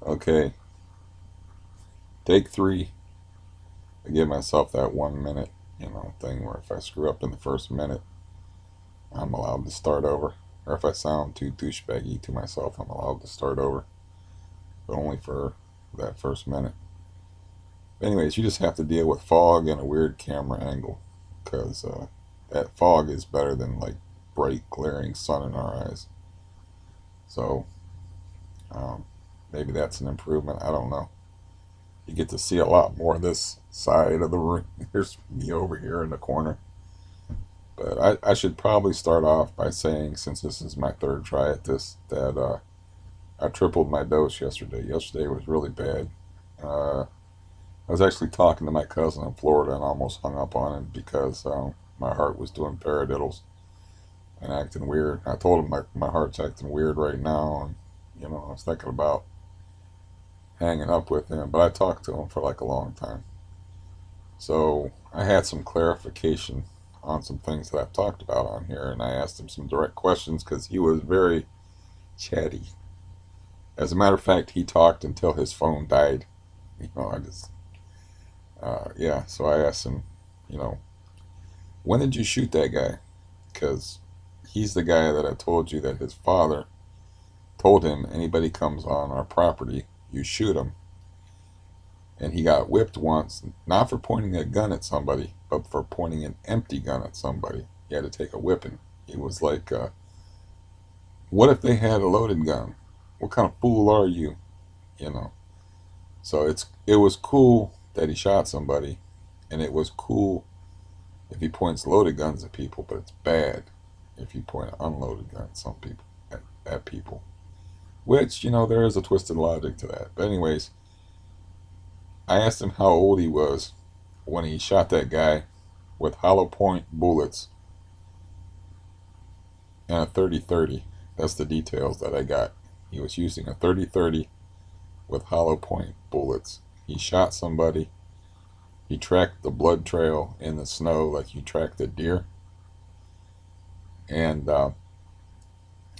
Okay, take three. I give myself that 1 minute, thing where if I screw up in the first minute, I'm allowed to start over. Or if I sound too douchebaggy to myself, I'm allowed to start over, but only for that first minute. Anyways, you just have to deal with fog and a weird camera angle, because that fog is better than like bright, glaring sun in our eyes. So um, maybe that's an improvement. I don't know. You get to see a lot more of this side of the room. Here's me over here in the corner. But I should probably start off by saying, since this is my third try at this, that I tripled my dose yesterday. Yesterday was really bad. Uh, I was actually talking to my cousin in Florida and almost hung up on him because my heart was doing paradiddles and acting weird. I told him my heart's acting weird right now, and I was thinking about hanging up with him, but I talked to him for like a long time. So I had some clarification on some things that I've talked about on here, and I asked him some direct questions because he was very chatty. As a matter of fact, he talked until his phone died. I just, yeah. So I asked him, you know, when did you shoot that guy? Because he's the guy that I told you that his father told him anybody comes on our property, you shoot him. And he got whipped once, not for pointing a gun at somebody, but for pointing an empty gun at somebody. He had to take a whipping. He was like, what if they had a loaded gun? What kind of fool are you? You know. So it was cool that he shot somebody, and it was cool if he points loaded guns at people, but it's bad if you point an unloaded gun at people. Which, there is a twisted logic to that. But anyways, I asked him how old he was when he shot that guy with hollow point bullets and a 30-30. That's the details that I got. He was using a 30-30 with hollow point bullets. He shot somebody. He tracked the blood trail in the snow like you tracked a deer. And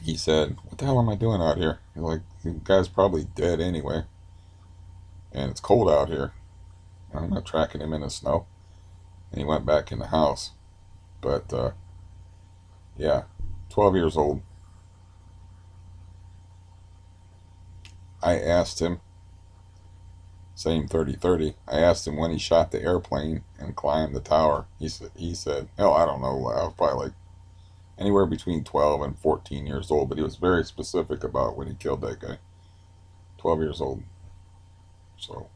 he said, "What the hell am I doing out here?" He's like, "The guy's probably dead anyway. And it's cold out here. I'm not tracking him in the snow." And he went back in the house. But yeah, 12 years old. I asked him, same 30-30. I asked him when he shot the airplane and climbed the tower. He said, hell, I don't know. I was probably like anywhere between 12 and 14 years old, but he was very specific about when he killed that guy. 12 years old. So,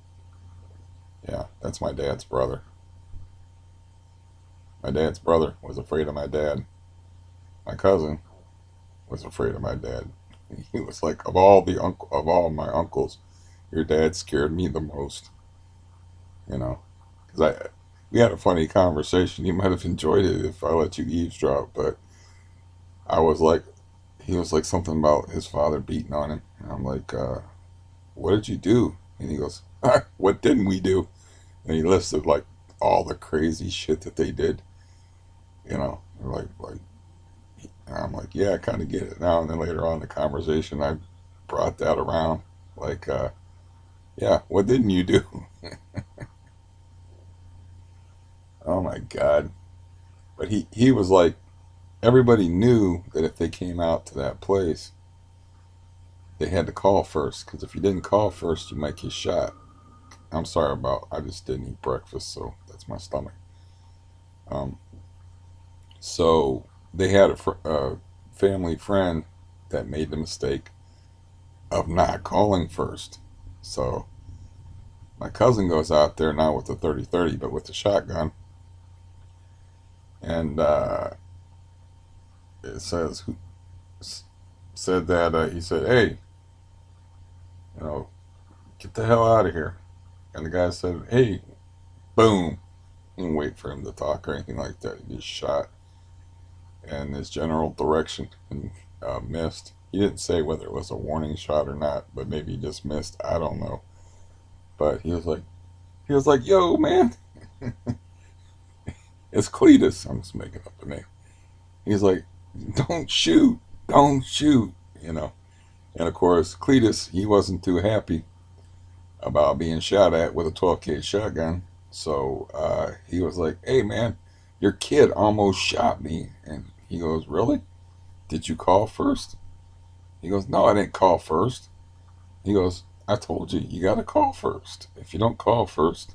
yeah, that's my dad's brother. My dad's brother was afraid of my dad. My cousin was afraid of my dad. He was like, of all my uncles, your dad scared me the most. You know, because we had a funny conversation. You might have enjoyed it if I let you eavesdrop, but I was like, he was like something about his father beating on him, and I'm like, what did you do? And he goes, what didn't we do? And he listed like all the crazy shit that they did. Like, and I'm like, yeah, I kind of get it now. And then later on in the conversation, I brought that around, like, yeah, what didn't you do? Oh my god! But he was like, everybody knew that if they came out to that place, they had to call first, because if you didn't call first, you might get shot. I'm sorry about, I just didn't eat breakfast, so that's my stomach. Um, so they had a family friend that made the mistake of not calling first. So my cousin goes out there not with the 30-30, but with the shotgun, and it said that he said, "Hey, you know, get the hell out of here." And the guy said, "Hey, boom." Didn't wait for him to talk or anything like that. He just shot in his general direction and missed. He didn't say whether it was a warning shot or not, but maybe he just missed. I don't know. But he was like, "Yo, man, it's Cletus." I'm just making up a name. He's like, "Don't shoot, don't shoot," you know. And of course, Cletus, he wasn't too happy. about being shot at with a 12 shotgun. So he was like, "Hey man, your kid almost shot me." And he goes, "Really? Did you call first?" He goes, "No, I didn't call first." He goes, "I told you, you got to call first. If you don't call first,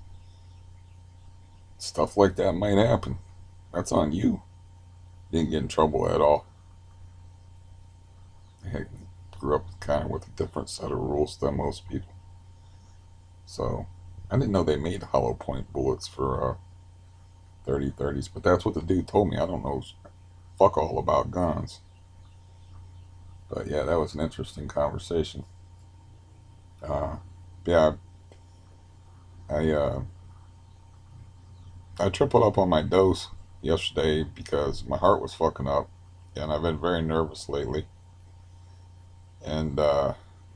stuff like that might happen. That's on you." Didn't get in trouble at all. I grew up kind of with a different set of rules than most people. So I didn't know they made hollow point bullets for 30-30s, but that's what the dude told me. I don't know fuck all about guns. But yeah, that was an interesting conversation. Uh, yeah, I I tripled up on my dose yesterday because my heart was fucking up, and I've been very nervous lately. And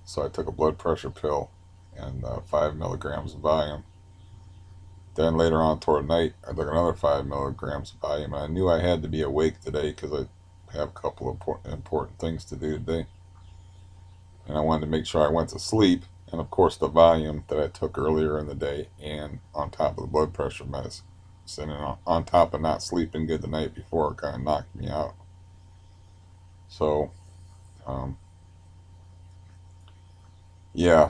so I took a blood pressure pill and 5 milligrams of Valium. Then later on toward night, I took another 5 milligrams of Valium. And I knew I had to be awake today because I have a couple of important things to do today. And I wanted to make sure I went to sleep. And of course, the Valium that I took earlier in the day, and on top of the blood pressure medicine, sitting on top of not sleeping good the night before, kind of knocked me out. So, um, yeah.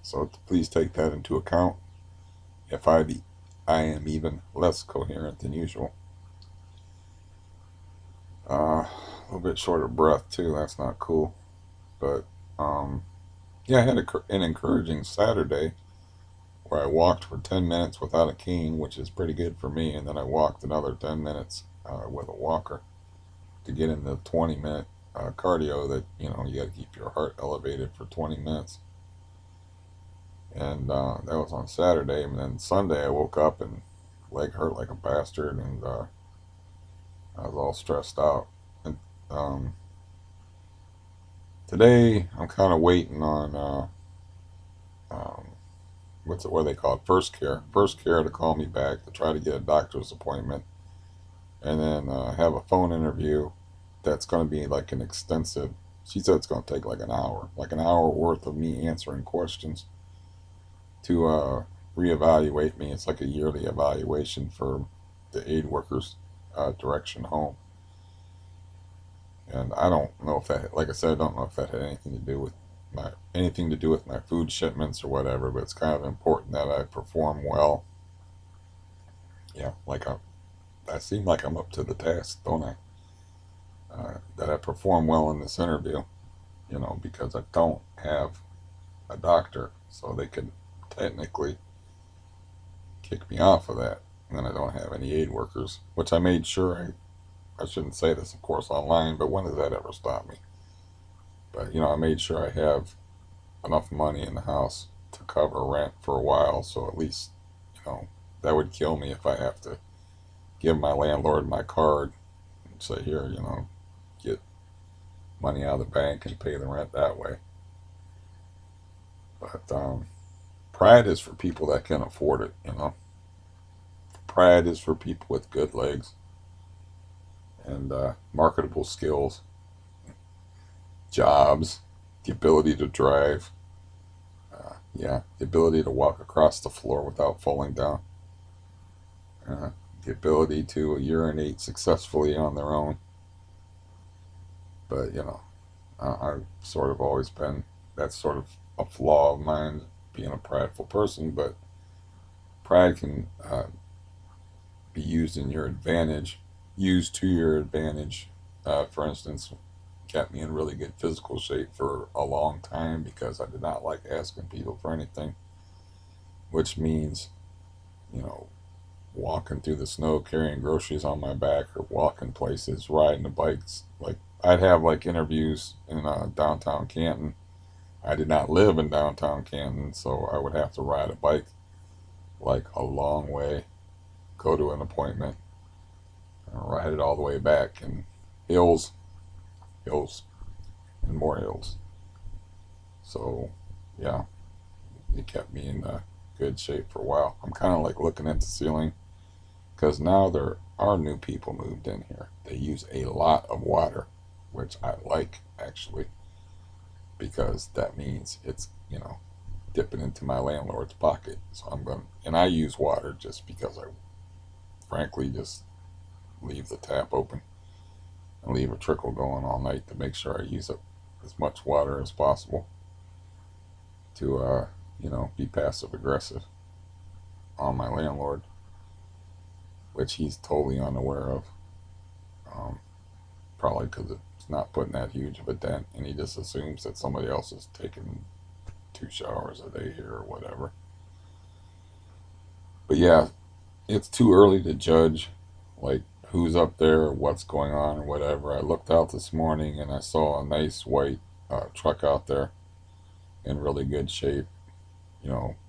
So please take that into account. If I am even less coherent than usual. A little bit short of breath too. That's not cool. But um, yeah, I had an encouraging Saturday where I walked for 10 minutes without a cane, which is pretty good for me, and then I walked another 10 minutes with a walker to get in the 20-minute cardio that, you got to keep your heart elevated for 20 minutes. And that was on Saturday. And then Sunday I woke up and leg hurt like a bastard, and I was all stressed out. And today I'm kind of waiting on um, what they call it, first care to call me back to try to get a doctor's appointment, and then have a phone interview that's going to be like an extensive. She said it's going to take like an hour worth of me answering questions to reevaluate me. It's like a yearly evaluation for the aid workers direction home. And I don't know if that, like I said, I don't know if that had anything to do with my food shipments or whatever. But it's kind of important that I perform well. Yeah, I seem like I'm up to the task, don't I? That I perform well in this interview. Because I don't have a doctor, so they could technically kick me off of that. And then I don't have any aid workers, which I made sure I shouldn't say this, of course, online, but when does that ever stop me? But, I made sure I have enough money in the house to cover rent for a while, so at least, you know, that would kill me if I have to give my landlord my card and say, here, get money out of the bank and pay the rent that way. But pride is for people that can afford it. Pride is for people with good legs and marketable skills, jobs, the ability to drive, yeah, the ability to walk across the floor without falling down, uh, the ability to urinate successfully on their own. But, I've sort of always been, that's sort of a flaw of mine, being a prideful person, but pride can be used to your advantage. For instance, kept me in really good physical shape for a long time because I did not like asking people for anything, which means, you know, walking through the snow, carrying groceries on my back, or walking places, riding the bikes. Like, I'd have like interviews in downtown Canton. I did not live in downtown Canton, so I would have to ride a bike like a long way, go to an appointment, and ride it all the way back, and hills, hills, and more hills. So, yeah, it kept me in good shape for a while. I'm kind of like looking at the ceiling because now there are new people moved in here. They use a lot of water, which I like actually, because that means it's dip it into my landlord's pocket. So I'm going to, and I use water just because I frankly just leave the tap open and leave a trickle going all night to make sure I use up as much water as possible to, be passive aggressive on my landlord, which he's totally unaware of. Um, Probably because it's not putting that huge of a dent, and he just assumes that somebody else is taking 2 showers a day here or whatever. But yeah, it's too early to judge, like, who's up there, what's going on, or whatever. I looked out this morning and I saw a nice white truck out there in really good shape.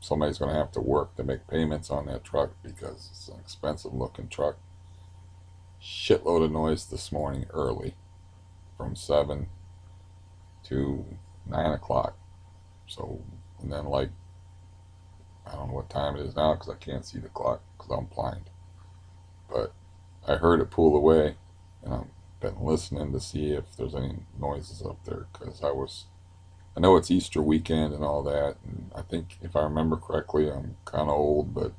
Somebody's going to have to work to make payments on that truck because it's an expensive looking truck. Shitload of noise this morning early from 7 to 9 o'clock. So, and then, like, I don't know what time it is now because I can't see the clock because I'm blind. But I heard it pull away, and I've been listening to see if there's any noises up there because I know it's Easter weekend and all that, and I think if I remember correctly, I'm kind of old, but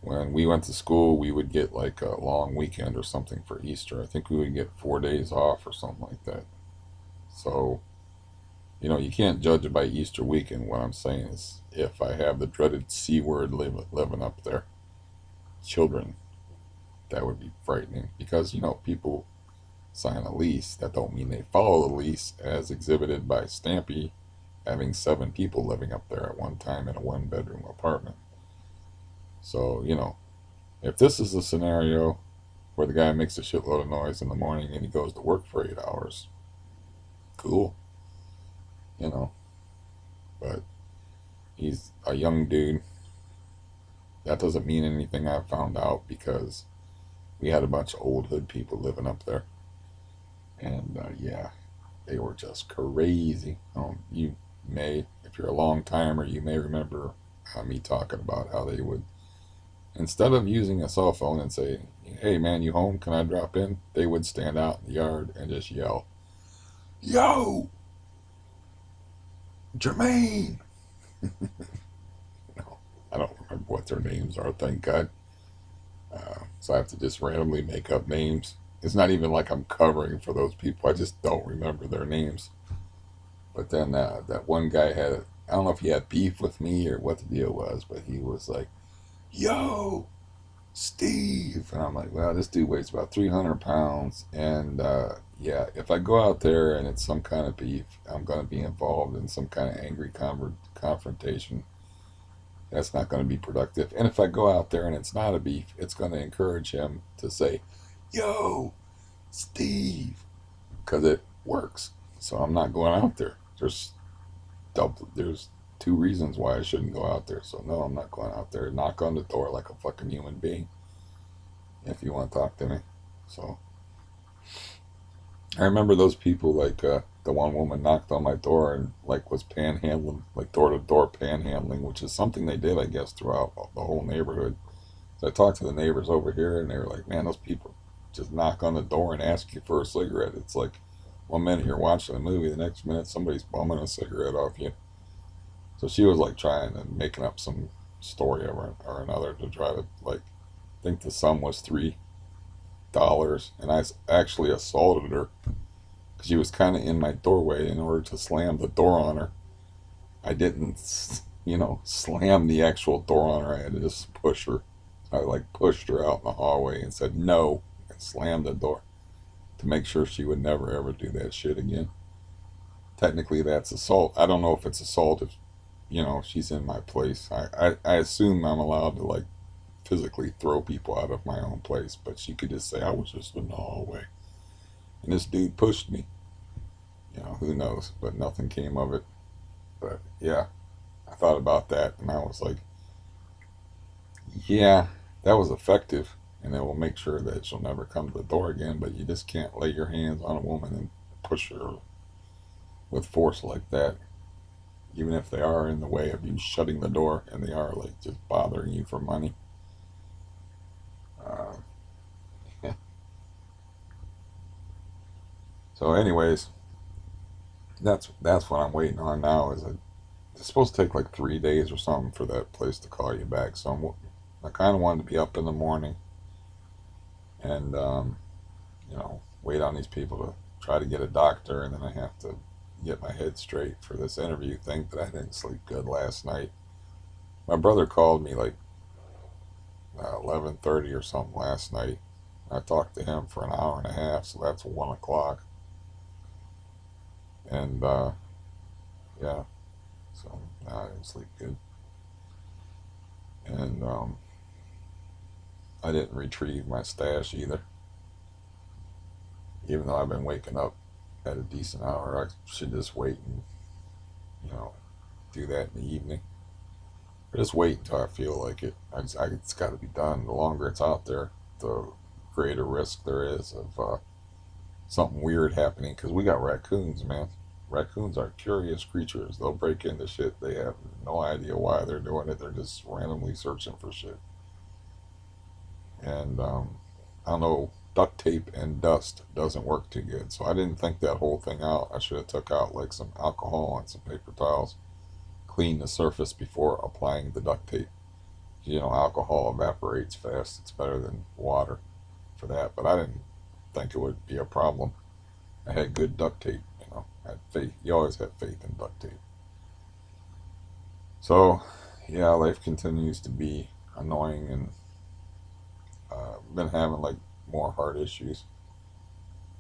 when we went to school, we would get like a long weekend or something for Easter. I think we would get 4 days off or something like that. So, you can't judge it by Easter weekend. What I'm saying is, if I have the dreaded C word living up there, children, that would be frightening because, people sign a lease. That don't mean they follow the lease as exhibited by Stampy having 7 people living up there at one time in a 1 bedroom apartment. So, if this is a scenario where the guy makes a shitload of noise in the morning and he goes to work for 8 hours, cool, you know, but he's a young dude. That doesn't mean anything. I found out because we had a bunch of old hood people living up there. And yeah, they were just crazy. You may, if you're a long timer, you may remember me talking about how they would, instead of using a cell phone and say, "Hey man, you home? Can I drop in?" They would stand out in the yard and just yell, "Yo, Jermaine!" No, I don't remember what their names are, thank God. So I have to just randomly make up names. It's not even like I'm covering for those people. I just don't remember their names. But then that one guy had, I don't know if he had beef with me or what the deal was, but he was like, "Yo, Steve." And I'm like, "Well, this dude weighs about 300 pounds. And yeah, if I go out there and it's some kind of beef, I'm going to be involved in some kind of angry confrontation. That's not going to be productive. And if I go out there and it's not a beef, it's going to encourage him to say, 'Yo, Steve,' because it works. So I'm not going out there. There's 2 reasons why I shouldn't go out there. So no, I'm not going out there. Knock on the door like a fucking human being if you want to talk to me. So I remember those people, like the one woman knocked on my door and like was panhandling, like door to door panhandling, which is something they did, I guess, throughout the whole neighborhood. So I talked to the neighbors over here, and they were like, "Man, those people just knock on the door and ask you for a cigarette." It's like 1 minute you're watching a movie, the next minute somebody's bumming a cigarette off you. So she was like trying and making up some story or another to try to, like, think the sum was $3, and I actually assaulted her because she was kind of in my doorway. In order to slam the door on her, I didn't, slam the actual door on her. I had to just push her. I like pushed her out in the hallway and said no and slammed the door to make sure she would never ever do that shit again. Technically, that's assault. I don't know if it's assault if she's in my place. I assume I'm allowed to, like, physically throw people out of my own place, but she could just say I was just in the hallway and this dude pushed me. Who knows? But nothing came of it. But yeah, I thought about that and I was like, yeah, that was effective, and it will make sure that she'll never come to the door again. But you just can't lay your hands on a woman and push her with force like that, even if they are in the way of you shutting the door and they are, like, just bothering you for money. Uh, so, anyways, that's what I'm waiting on now is to it's supposed to take like 3 days or something for that place to call you back. So I kind of wanted to be up in the morning and wait on these people to try to get a doctor, and then I have to get my head straight for this interview thing that I didn't sleep good last night. My brother called me like 11:30 or something last night. I talked to him for an hour and a half, so that's 1 o'clock. And yeah, so I didn't sleep good, and I didn't retrieve my stash either. Even though I've been waking up at a decent hour, I should just wait and you know do that in the evening. Or just wait until I feel like it. It's got to be done. The longer it's out there, the greater risk there is of something weird happening. Because we got raccoons, man. Raccoons are curious creatures. They'll break into shit. They have no idea why they're doing it. They're just randomly searching for shit. And I don't know. Duct tape and dust doesn't work too good. So I didn't think that whole thing out. I should have took out like some alcohol and some paper towels, clean the surface before applying the duct tape. Alcohol evaporates fast. It's better than water for that. But I didn't think it would be a problem. I had good duct tape. I had faith. You always have faith in duct tape. So, yeah, life continues to be annoying, and been having like more heart issues.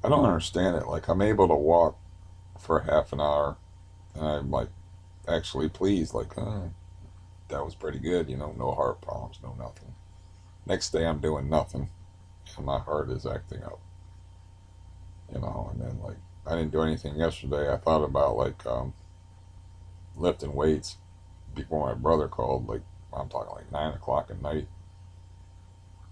I don't understand it. Like, I'm able to walk for half an hour, and I'm like actually pleased. Like, that was pretty good. No heart problems, no nothing. Next day, I'm doing nothing, and my heart is acting up. And then like I didn't do anything yesterday. I thought about like lifting weights before my brother called. Like, I'm talking like 9 o'clock at night.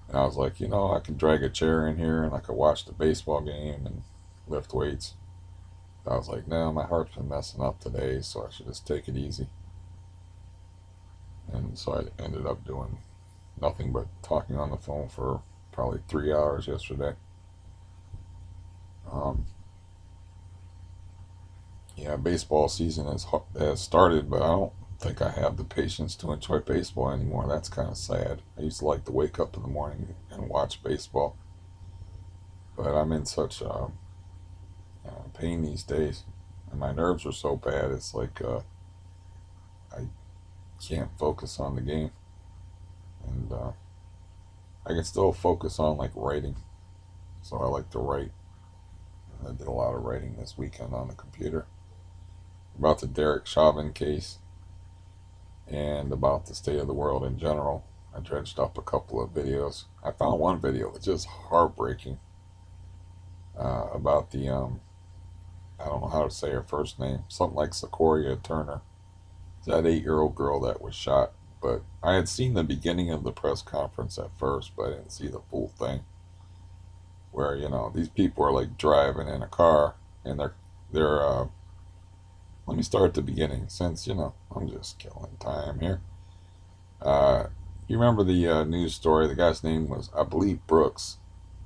And I was like, I could drag a chair in here and I could watch the baseball game and lift weights. I was like, no, my heart's been messing up today, so I should just take it easy. And so I ended up doing nothing but talking on the phone for probably 3 hours yesterday. Um, yeah, baseball season has started, but I don't think I have the patience to enjoy baseball anymore. That's kind of sad. I used to like to wake up in the morning and watch baseball, but I'm in such pain these days, and my nerves are so bad. It's like I can't focus on the game, and I can still focus on like writing. So I like to write. I did a lot of writing this weekend on the computer about the Derek Chauvin case and about the state of the world in general. I dredged up a couple of videos. I found one video that's just heartbreaking about the I don't know how to say her first name, something like Sequoia Turner. It's that 8-year-old girl that was shot. But I had seen the beginning of the press conference at first, but I didn't see the full thing. Where these people are like driving in a car, and they're let me start at the beginning, since I'm just killing time here. Uh, you remember the news story? The guy's name was, I believe, Brooks,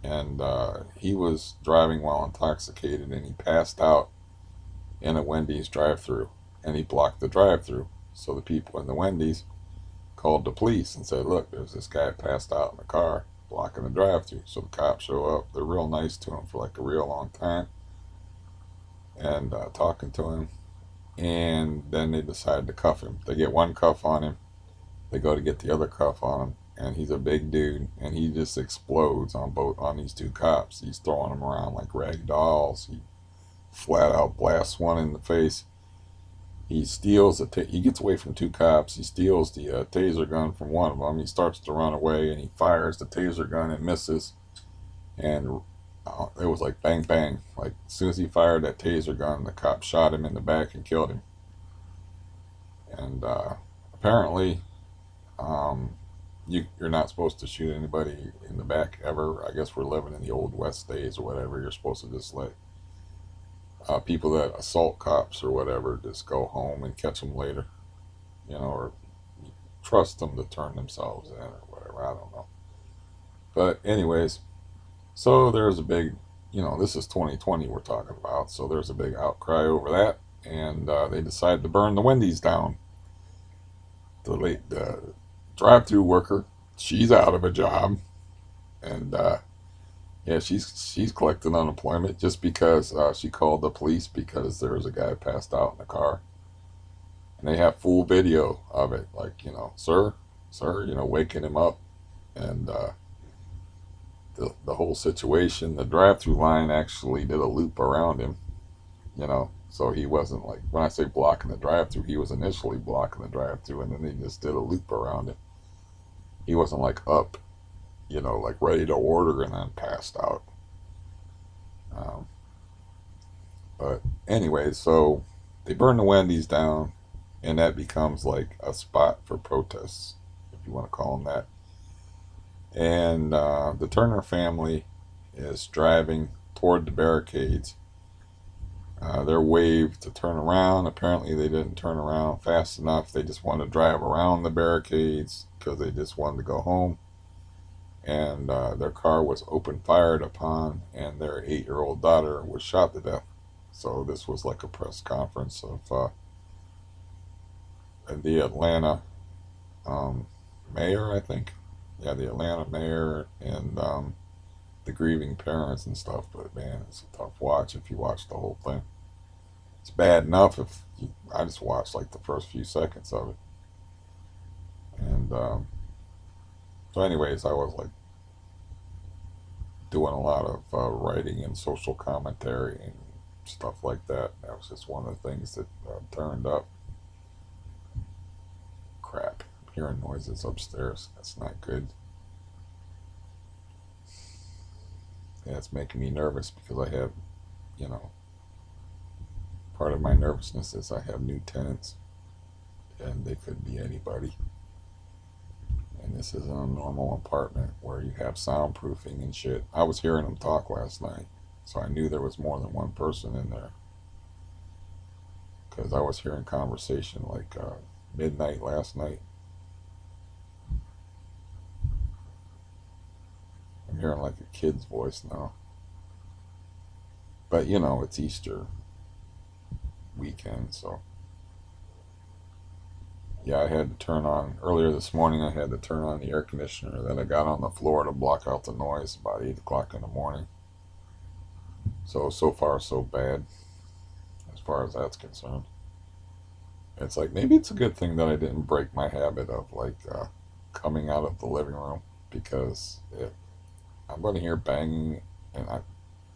and he was driving while intoxicated, and he passed out in a Wendy's drive-through, and he blocked the drive-through. So the people in the Wendy's called the police and said, "Look, there's this guy passed out in the car blocking the drive-through." So the cops show up. They're real nice to him for like a real long time, and talking to him. And then they decide to cuff him. They get one cuff on him. They go to get the other cuff on him, and he's a big dude, and he just explodes on these two cops. He's throwing them around like rag dolls. He flat out blasts one in the face. He steals he gets away from two cops. He steals the taser gun from one of them. He starts to run away, and he fires the taser gun and misses. And it was like bang bang. Like as soon as he fired that taser gun, the cop shot him in the back and killed him. And apparently, um, you're not supposed to shoot anybody in the back ever. I guess we're living in the old West days or whatever. You're supposed to just let people that assault cops or whatever just go home and catch them later, or trust them to turn themselves in or whatever. I don't know. But anyways, so there's a big, this is 2020 we're talking about. So there's a big outcry over that, and they decide to burn the Wendy's down. the drive-through worker, she's out of a job, and yeah, she's collecting unemployment just because she called the police because there was a guy passed out in the car, and they have full video of it, like, sir, waking him up, and the whole situation. The drive-through line actually did a loop around him, so he wasn't, like, when I say blocking the drive-through, he was initially blocking the drive-through, and then they just did a loop around him. He wasn't like up, like ready to order and then passed out. Um, but anyway, so they burn the Wendy's down, and that becomes like a spot for protests, if you want to call them that. And the Turner family is driving toward the barricades. They're waved to turn around. Apparently, they didn't turn around fast enough. They just wanted to drive around the barricades because they just wanted to go home. And their car was open fired upon, and their 8-year-old daughter was shot to death. So this was like a press conference of the Atlanta mayor, I think. Yeah, the Atlanta mayor and the grieving parents and stuff. But man, it's a tough watch if you watch the whole thing. It's bad enough if I just watched like the first few seconds of it. And so, anyways, I was like doing a lot of writing and social commentary and stuff like that. That was just one of the things that turned up. Crap. I'm hearing noises upstairs. That's not good. Yeah, it's making me nervous because I have, you know, part of my nervousness is I have new tenants and they could be anybody. And this isn't a normal apartment where you have soundproofing and shit. I was hearing them talk last night, so I knew there was more than one person in there. Because I was hearing conversation like midnight last night. I'm hearing like a kid's voice now. But it's Easter weekend, so yeah, I had to turn on earlier this morning. I had to turn on the air conditioner that I got on the floor to block out the noise about 8 o'clock in the morning. So far so bad as far as that's concerned. It's like maybe it's a good thing that I didn't break my habit of like coming out of the living room because I'm going to hear banging, and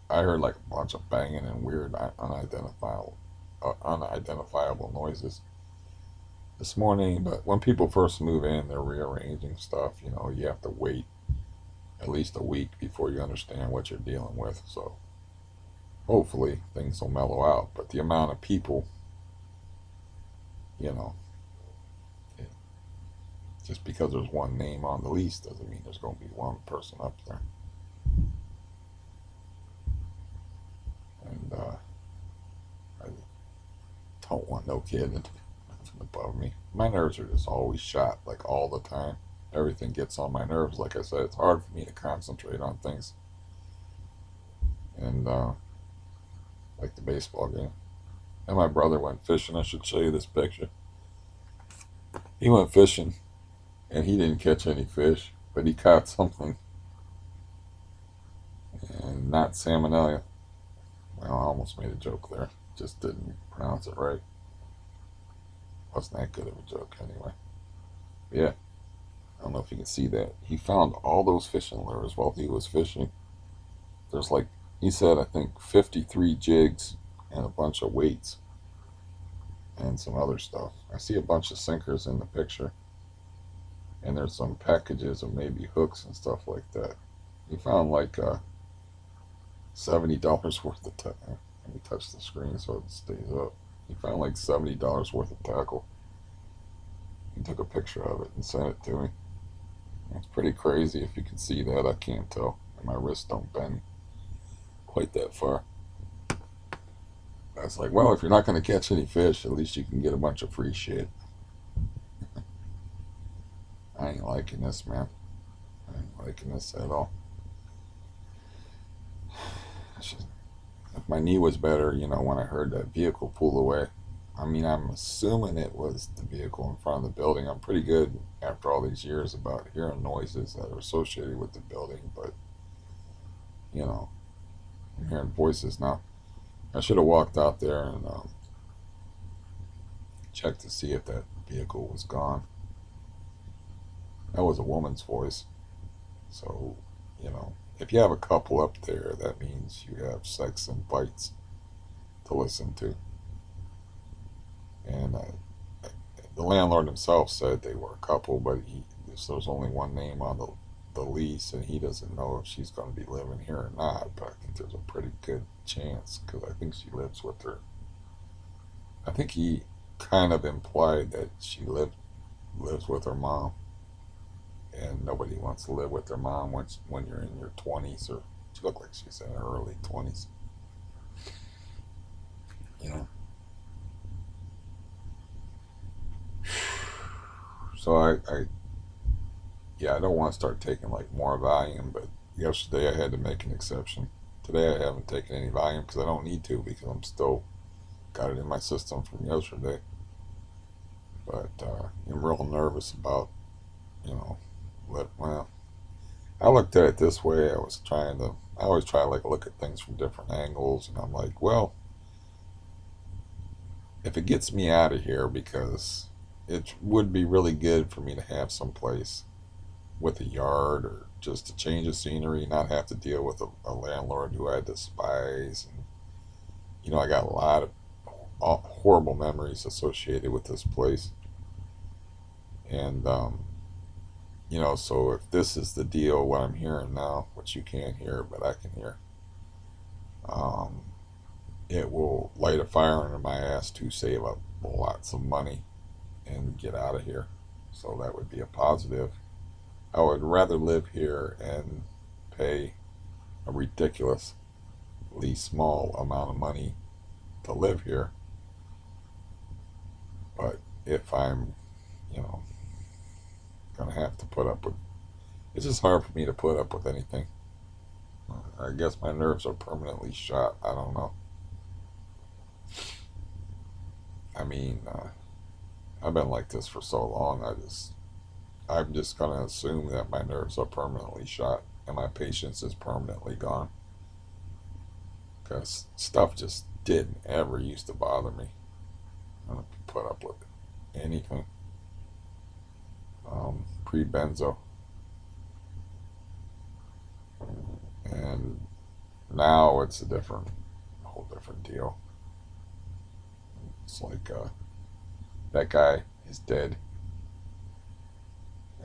I heard like a bunch of banging and weird unidentifiable noises this morning. But when people first move in, they're rearranging stuff. You have to wait at least a week before you understand what you're dealing with. So hopefully things will mellow out. But the amount of people, you know, just because there's one name on the lease doesn't mean there's going to be one person up there. And I don't want no kid above me. My nerves are just always shot, like all the time. Everything gets on my nerves. Like I said, it's hard for me to concentrate on things. And like the baseball game. And my brother went fishing. I should show you this picture. He went fishing, and he didn't catch any fish, but he caught something, and not salmonella. Well, I almost made a joke there. Just didn't pronounce it right. Wasn't that good of a joke anyway. Yeah, I don't know if you can see that. He found all those fishing lures while he was fishing. There's like, he said, I think 53 jigs and a bunch of weights and some other stuff. I see a bunch of sinkers in the picture. And there's some packages of maybe hooks and stuff like that. He found like $70 worth of tackle. Let me touch the screen so it stays up. He found like $70 worth of tackle. He took a picture of it and sent it to me. It's pretty crazy if you can see that. I can't tell. And my wrists don't bend quite that far. I was like, well, if you're not going to catch any fish, at least you can get a bunch of free shit. I ain't liking this, man. I ain't liking this at all. If my knee was better, when I heard that vehicle pull away, I mean, I'm assuming it was the vehicle in front of the building. I'm pretty good after all these years about hearing noises that are associated with the building, but you know, I'm hearing voices now. I should have walked out there and checked to see if that vehicle was gone. That was a woman's voice. So, you know, if you have a couple up there, that means you have sex and fights to listen to. And the landlord himself said they were a couple, but there's only one name on the lease, and he doesn't know if she's going to be living here or not. But I think there's a pretty good chance because I think she lives with her. I think he kind of implied that she lives with her mom, and nobody wants to live with their mom when you're in your 20s, or she looked like she's in her early 20s. You know, so yeah, I don't want to start taking like more Valium, but yesterday I had to make an exception. Today I haven't taken any Valium because I don't need to because I'm still got it in my system from yesterday. But I'm real nervous about, you know, well, I looked at it this way. I always try to like look at things from different angles, and I'm like, well, if it gets me out of here, because it would be really good for me to have some place with a yard or just to change the scenery, not have to deal with a landlord who I despise. And, you know, I got a lot of horrible memories associated with this place. And, you know, so if this is the deal, what I'm hearing now, which you can't hear, but I can hear, um, it will light a fire under my ass to save up lots of money and get out of here. So that would be a positive. I would rather live here and pay a ridiculously small amount of money to live here. But if I'm, you know, gonna have to put up with, it's just hard for me to put up with anything. I guess my nerves are permanently shot. I don't know. I mean, I've been like this for so long. I'm just gonna assume that my nerves are permanently shot and my patience is permanently gone. Because stuff just didn't ever used to bother me. I don't put up with anything. Pre-benzo, and now it's a whole different deal. It's like that guy is dead.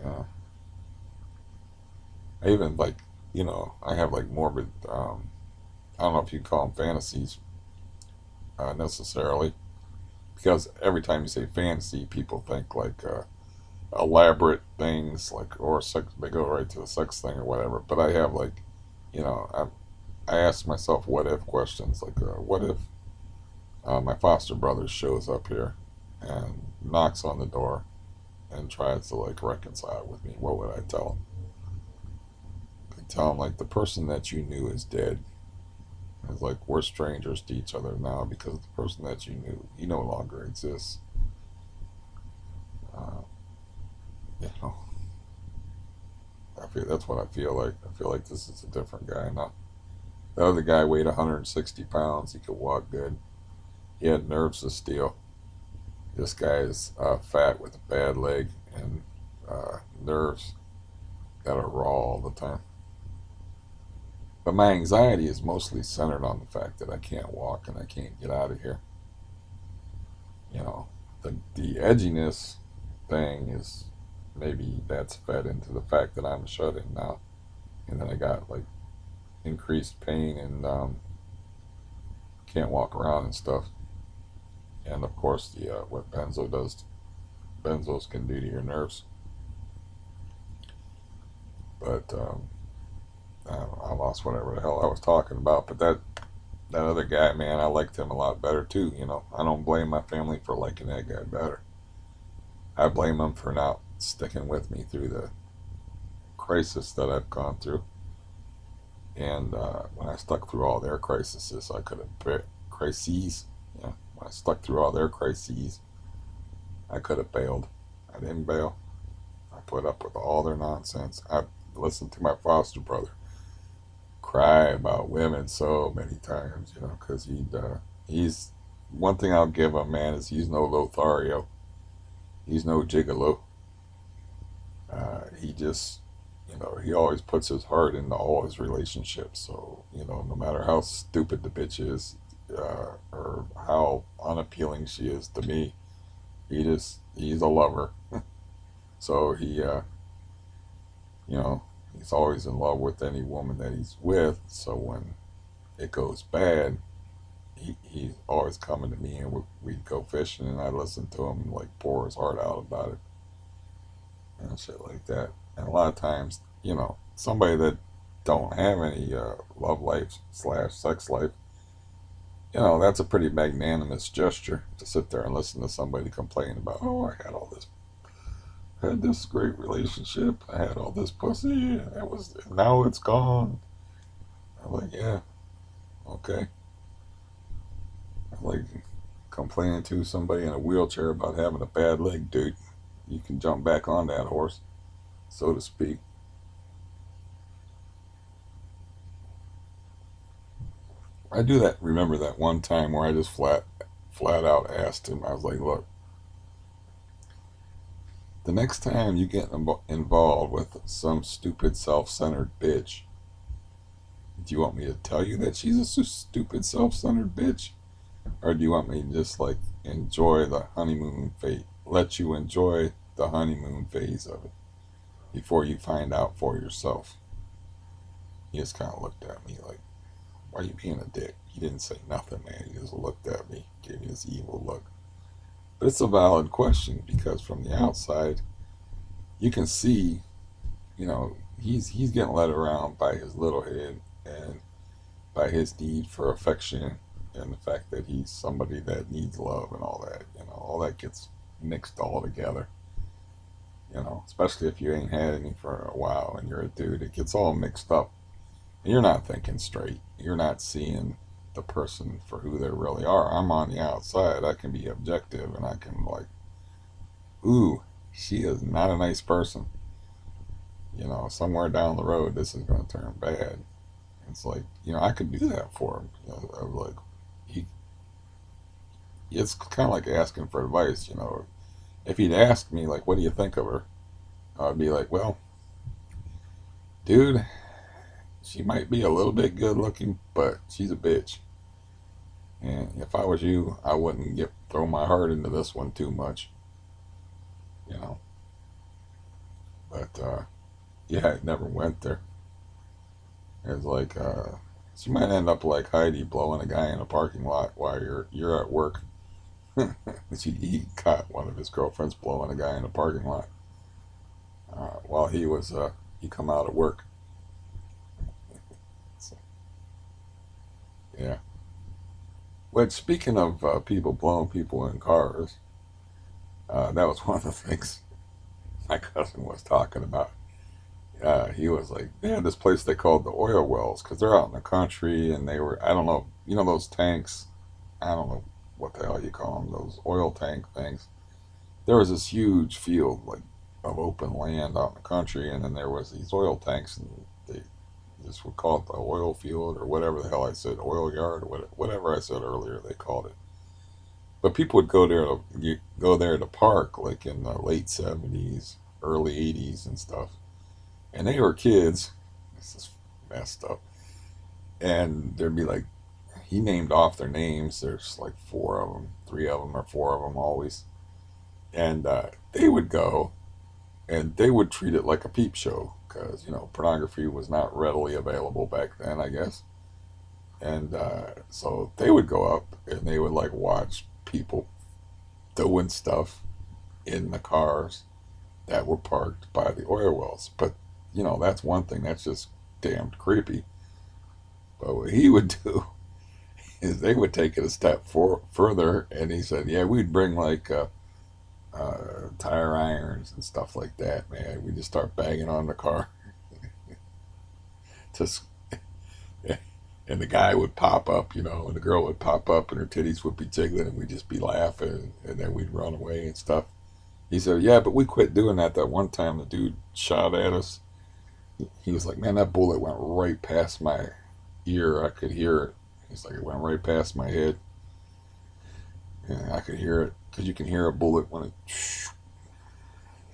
Yeah, I even like, you know, I have like morbid. I don't know if you call them fantasies necessarily, because every time you say fantasy, people think like elaborate things, like or sex. They go right to the sex thing or whatever. But I have like, you know, I ask myself what if questions, like what if my foster brother shows up here and knocks on the door and tries to like reconcile with me? What would I tell him? I tell him like the person that you knew is dead. It's like we're strangers to each other now because the person that you knew, he no longer exists. Uh, you know, I feel that's what I feel like. I feel like this is a different guy now. The other guy weighed 160 pounds. He could walk good. He had nerves of steel. This guy is fat with a bad leg and nerves that are raw all the time. But my anxiety is mostly centered on the fact that I can't walk and I can't get out of here. You know, the edginess thing is maybe that's fed into the fact that I'm shut in now, and then I got like increased pain and can't walk around and stuff. And of course, the what benzos can do to your nerves. But I lost whatever the hell I was talking about. But that other guy, man, I liked him a lot better too. You know, I don't blame my family for liking that guy better. I blame them for not sticking with me through the crisis that I've gone through. And when I stuck through all their crises, I could have crises. Yeah, when I stuck through all their crises, I could have bailed. I didn't bail. I put up with all their nonsense. I listened to my foster brother cry about women so many times, because he's one thing I'll give him, man, is he's no Lothario. He's no gigolo. He just, he always puts his heart into all his relationships. So, no matter how stupid the bitch is, or how unappealing she is to me, he's a lover. So you know, he's always in love with any woman that he's with. So when it goes bad, he's always coming to me, and we'd go fishing, and I listen to him and like pour his heart out about it and shit like that. And a lot of times, somebody that don't have any love life slash sex life, that's a pretty magnanimous gesture to sit there and listen to somebody complain about, oh, I had this great relationship, I had all this pussy, and now it's gone. I'm like, yeah, okay. I'm like complaining to somebody in a wheelchair about having a bad leg, dude. You can jump back on that horse, so to speak. I do that. Remember that one time where I just flat out asked him. I was like, "Look, the next time you get involved with some stupid, self-centered bitch, do you want me to tell you that she's a stupid, self-centered bitch, or do you want me to just like enjoy the honeymoon phase, let you enjoy the honeymoon phase of it before you find out for yourself?" He just kind of looked at me like, "Why are you being a dick?" He didn't say nothing, man. He just looked at me, gave me this evil look. But it's a valid question because from the outside, you can see, he's getting led around by his little head and by his need for affection and the fact that he's somebody that needs love and all that. All that gets mixed all together. Especially if you ain't had any for a while and you're a dude, it gets all mixed up. And you're not thinking straight. You're not seeing the person for who they really are. I'm on the outside. I can be objective and I can like, ooh, she is not a nice person. Somewhere down the road, this is going to turn bad. It's like, I could do that for him. I was like, he, it's kind of like asking for advice. If he'd ask me, like, what do you think of her? I'd be like, well, dude, she might be a little bit good looking, but she's a bitch. And if I was you, I wouldn't throw my heart into this one too much, you know. But yeah, it never went there. It's like she might end up like Heidi blowing a guy in a parking lot while you're at work. He caught one of his girlfriends blowing a guy in a parking lot while he come out of work. So, yeah. But speaking of people blowing people in cars, that was one of the things my cousin was talking about. He was like, they had this place they called the oil wells because they're out in the country and they were, I don't know, those tanks. I don't know what the hell you call them, those oil tank things. There was this huge field like of open land out in the country, and then there was these oil tanks, and they just would call it the oil field or whatever the hell I said, oil yard or whatever I said earlier they called it. But people would go there to park like in the late 70s, early 80s and stuff, and they were kids. This is messed up. And there'd be like, he named off their names. There's like four of them, three of them, or four of them always. And they would go and they would treat it like a peep show because, pornography was not readily available back then, I guess. And so they would go up and they would like watch people doing stuff in the cars that were parked by the oil wells. But, that's one thing. That's just damned creepy. But what he would do is they would take it a step further, and he said, "Yeah, we'd bring like tire irons and stuff like that, man. We just start banging on the car, just And the guy would pop up, and the girl would pop up, and her titties would be jiggling, and we'd just be laughing, and then we'd run away and stuff. He said, "Yeah, but we quit doing that. That one time the dude shot at us. He was like, man, that bullet went right past my ear. I could hear it. He's like, it went right past my head, and I could hear it because you can hear a bullet when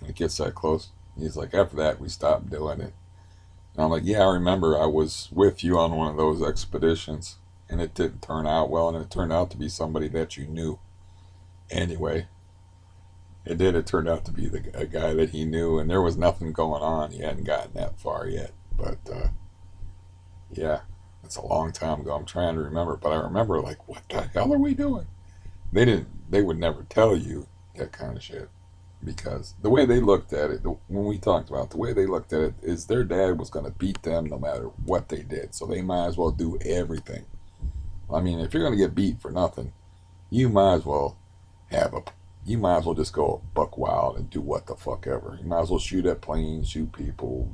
it gets that close." He's like, after that, we stopped doing it. And I'm like, yeah, I remember I was with you on one of those expeditions, and it didn't turn out well, and it turned out to be somebody that you knew. Anyway, it did. It turned out to be a guy that he knew, and there was nothing going on. He hadn't gotten that far yet. But yeah, it's a long time ago. I'm trying to remember, but I remember like, what the hell are we doing? They didn't. They would never tell you that kind of shit because the way they looked at it, when we talked about the way they looked at it, is their dad was going to beat them no matter what they did. So they might as well do everything. I mean, if you're going to get beat for nothing, you might as well have a you might as well just go buck wild and do what the fuck ever. You might as well shoot at planes, shoot people,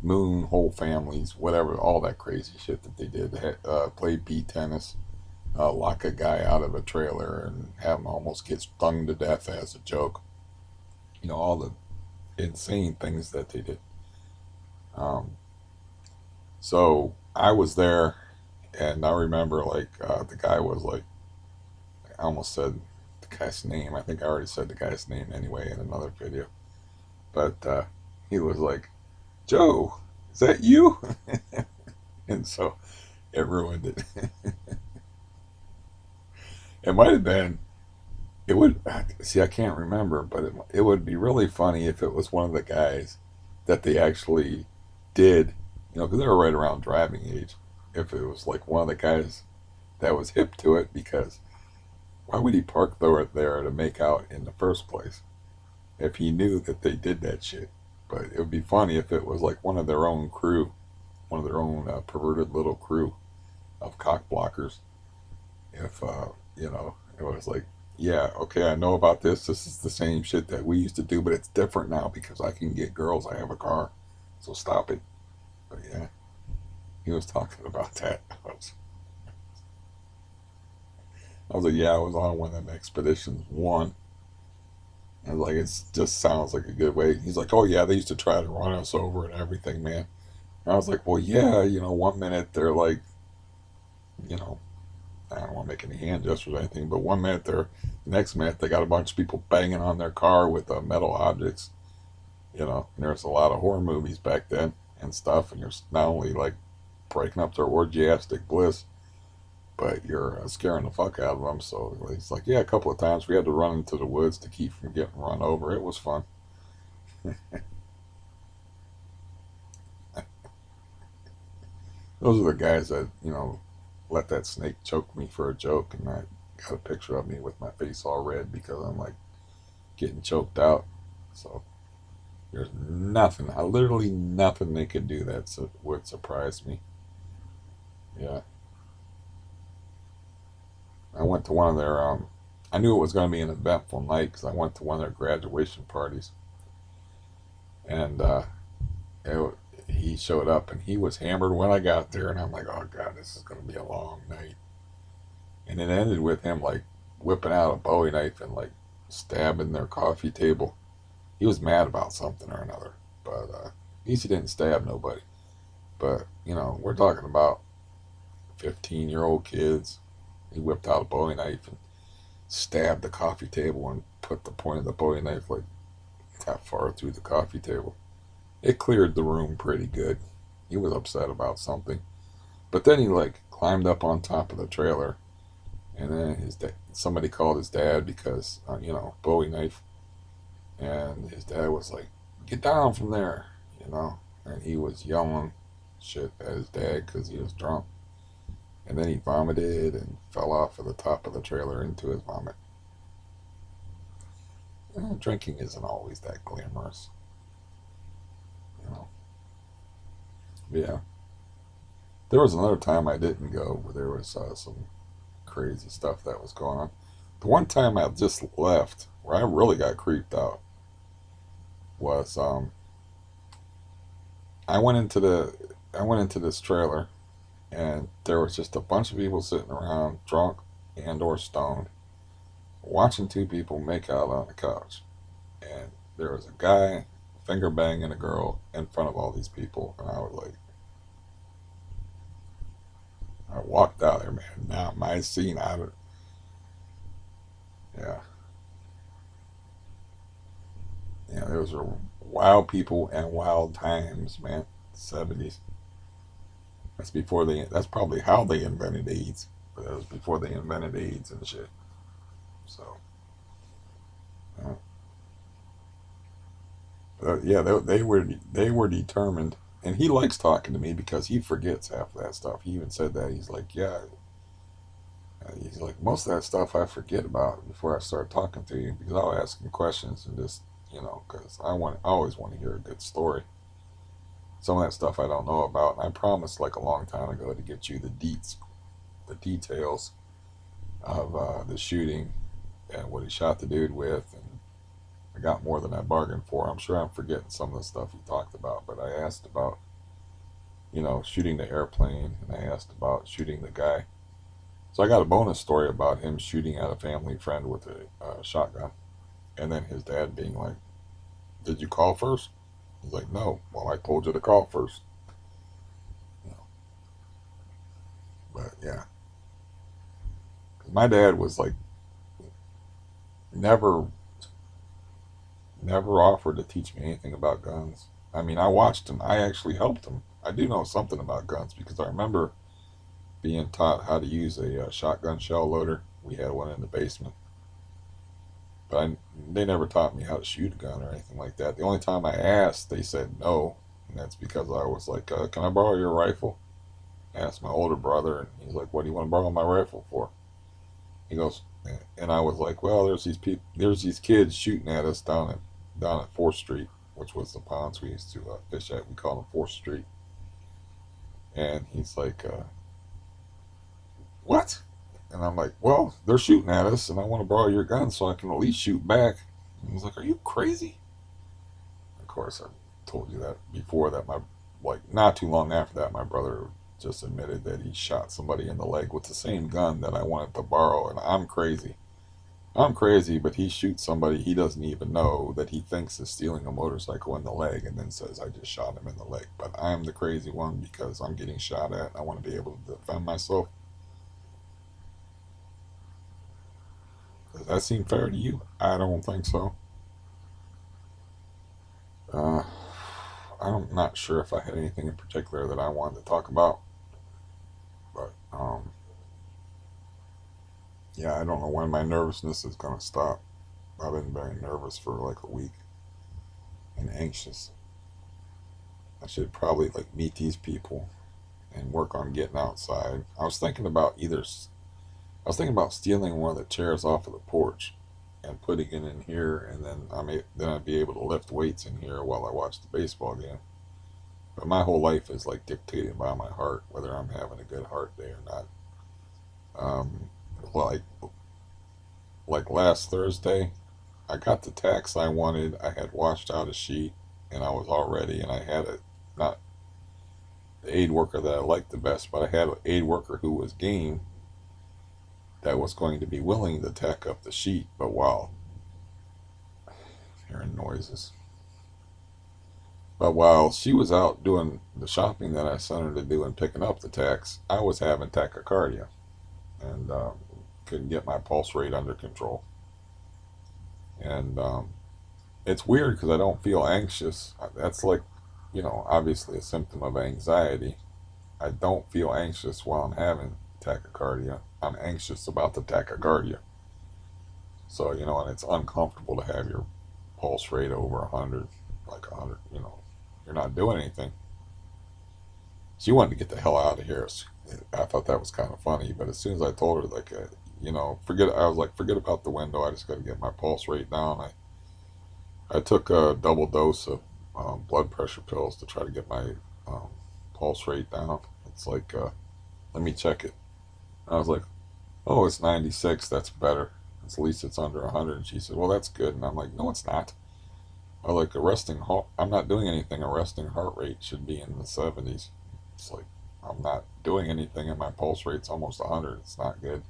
moon whole families, whatever, all that crazy shit that they did. Play beat tennis, lock a guy out of a trailer and have him almost get stung to death as a joke. All the insane things that they did. Um, so I was there, and I remember like the guy was like, I almost said the guy's name. I think I already said the guy's name anyway in another video. But he was like, "Joe, is that you?" And so it ruined it. It might have been. It would see. I can't remember, but it would be really funny if it was one of the guys that they actually did. Because they were right around driving age. If it was like one of the guys that was hip to it, because why would he park there to make out in the first place if he knew that they did that shit? But it would be funny if it was like one of their own crew, one of their own perverted little crew of cock blockers. If it was like, yeah, okay, I know about this. This is the same shit that we used to do, but it's different now because I can get girls. I have a car, so stop it. But yeah, he was talking about that. I was like, yeah, I was on one of them expeditions. One, I was like, it just sounds like a good way. He's like, oh yeah, they used to try to run us over and everything, man. And I was like, well, yeah, 1 minute they're like, you know, I don't want to make any hand gestures or anything, but 1 minute the next minute they got a bunch of people banging on their car with metal objects, And there's a lot of horror movies back then and stuff, and you're not only like breaking up their orgiastic bliss, but you're scaring the fuck out of them. So it's like, yeah, a couple of times we had to run into the woods to keep from getting run over. It was fun. Those are the guys that let that snake choke me for a joke, and I got a picture of me with my face all red because I'm like getting choked out. So there's nothing, literally nothing they could do that would surprise me. Yeah, I went to one of their. I knew it was going to be an eventful night because I went to one of their graduation parties, and it, he showed up and he was hammered when I got there, and I'm like, oh god, this is going to be a long night. And it ended with him like whipping out a Bowie knife and like stabbing their coffee table. He was mad about something or another, but at least he didn't stab nobody. But we're talking about 15-year-old kids. He whipped out a Bowie knife and stabbed the coffee table and put the point of the Bowie knife like that far through the coffee table. It cleared the room pretty good. He was upset about something, but then he like climbed up on top of the trailer, and then somebody called his dad because Bowie knife, and his dad was like, "Get down from there," and he was yelling shit at his dad because he was drunk, and then he vomited and fell off of the top of the trailer into his vomit. Drinking isn't always that glamorous, you know. Yeah, there was another time I didn't go where there was some crazy stuff that was going on. The one time I just left where I really got creeped out was I went into this trailer, And there was just a bunch of people sitting around, drunk and or stoned, watching two people make out on the couch. And there was a guy finger banging a girl in front of all these people, and I was like, I walked out there, man. Now my scene out of yeah, yeah. Those were wild people and wild times, man. 70s. That's before they. That's probably how they invented AIDS, but that was before they invented AIDS and shit. So, uh, yeah, they were determined, and he likes talking to me because he forgets half of that stuff. He even said that he's like, yeah, he's like most of that stuff I forget about before I start talking to you because I'll ask him questions and just because I always want to hear a good story. Some of that stuff I don't know about, and I promised like a long time ago to get you the details of the shooting and what he shot the dude with, and I got more than I bargained for. I'm sure I'm forgetting some of the stuff he talked about, but I asked about shooting the airplane, and I asked about shooting the guy. So I got a bonus story about him shooting at a family friend with a shotgun, and then his dad being like, "Did you call first?" He's like, "No." Well, I told you to call first. You know, but yeah, 'cause my dad was like never, never offered to teach me anything about guns. I mean, I watched him. I actually helped him. I do know something about guns because I remember being taught how to use a shotgun shell loader. We had one in the basement, but they never taught me how to shoot a gun or anything like that. The only time I asked, they said no, and that's because I was like, "Can I borrow your rifle?" I asked my older brother, and he's like, "What do you want to borrow my rifle for?" He goes, and I was like, "Well, there's these kids shooting at us down at Fourth Street, which was the ponds we used to fish at. We call them Fourth Street." And he's like, "What?" And I'm like, "Well, they're shooting at us, and I want to borrow your gun so I can at least shoot back." And he's like, "Are you crazy?" Of course, I told you that before that. Not too long after that, my brother just admitted that he shot somebody in the leg with the same gun that I wanted to borrow, and I'm crazy. I'm crazy, but he shoots somebody he doesn't even know that he thinks is stealing a motorcycle in the leg and then says, "I just shot him in the leg." But I'm the crazy one because I'm getting shot at and I want to be able to defend myself. Does that seem fair to you? I don't think so. Uh, I'm not sure if I had anything in particular that I wanted to talk about, but yeah, I don't know when my nervousness is going to stop. I've been very nervous for like a week and anxious. I should probably like meet these people and work on getting outside. I was thinking about stealing one of the chairs off of the porch and putting it in here, and then I'd be able to lift weights in here while I watch the baseball game. But my whole life is like dictated by my heart, whether I'm having a good heart day or not. Um, like last Thursday, I got the tax I wanted. I had washed out a sheet, and I was all ready, and I had a not the aid worker that I liked the best, but I had an aid worker who was game that was going to be willing to tack up the sheet. But while hearing noises, while she was out doing the shopping that I sent her to do and picking up the tax, I was having tachycardia and couldn't get my pulse rate under control. And it's weird because I don't feel anxious. That's like, obviously a symptom of anxiety. I don't feel anxious while I'm having tachycardia. I'm anxious about the tachycardia. So, and it's uncomfortable to have your pulse rate over 100, like 100, you're not doing anything. She wanted to get the hell out of here. I thought that was kind of funny, but as soon as I told her, like, I was like, forget about the window. I just got to get my pulse rate down. I took a double dose of blood pressure pills to try to get my um, pulse rate down. It's like, let me check it. I was like, oh, it's 96. That's better. At least it's under 100. And she said, well, that's good. And I'm like, no, it's not. I like I'm not doing anything. A resting heart rate should be in the 70s. It's like, I'm not doing anything, and my pulse rate's almost 100. It's not good.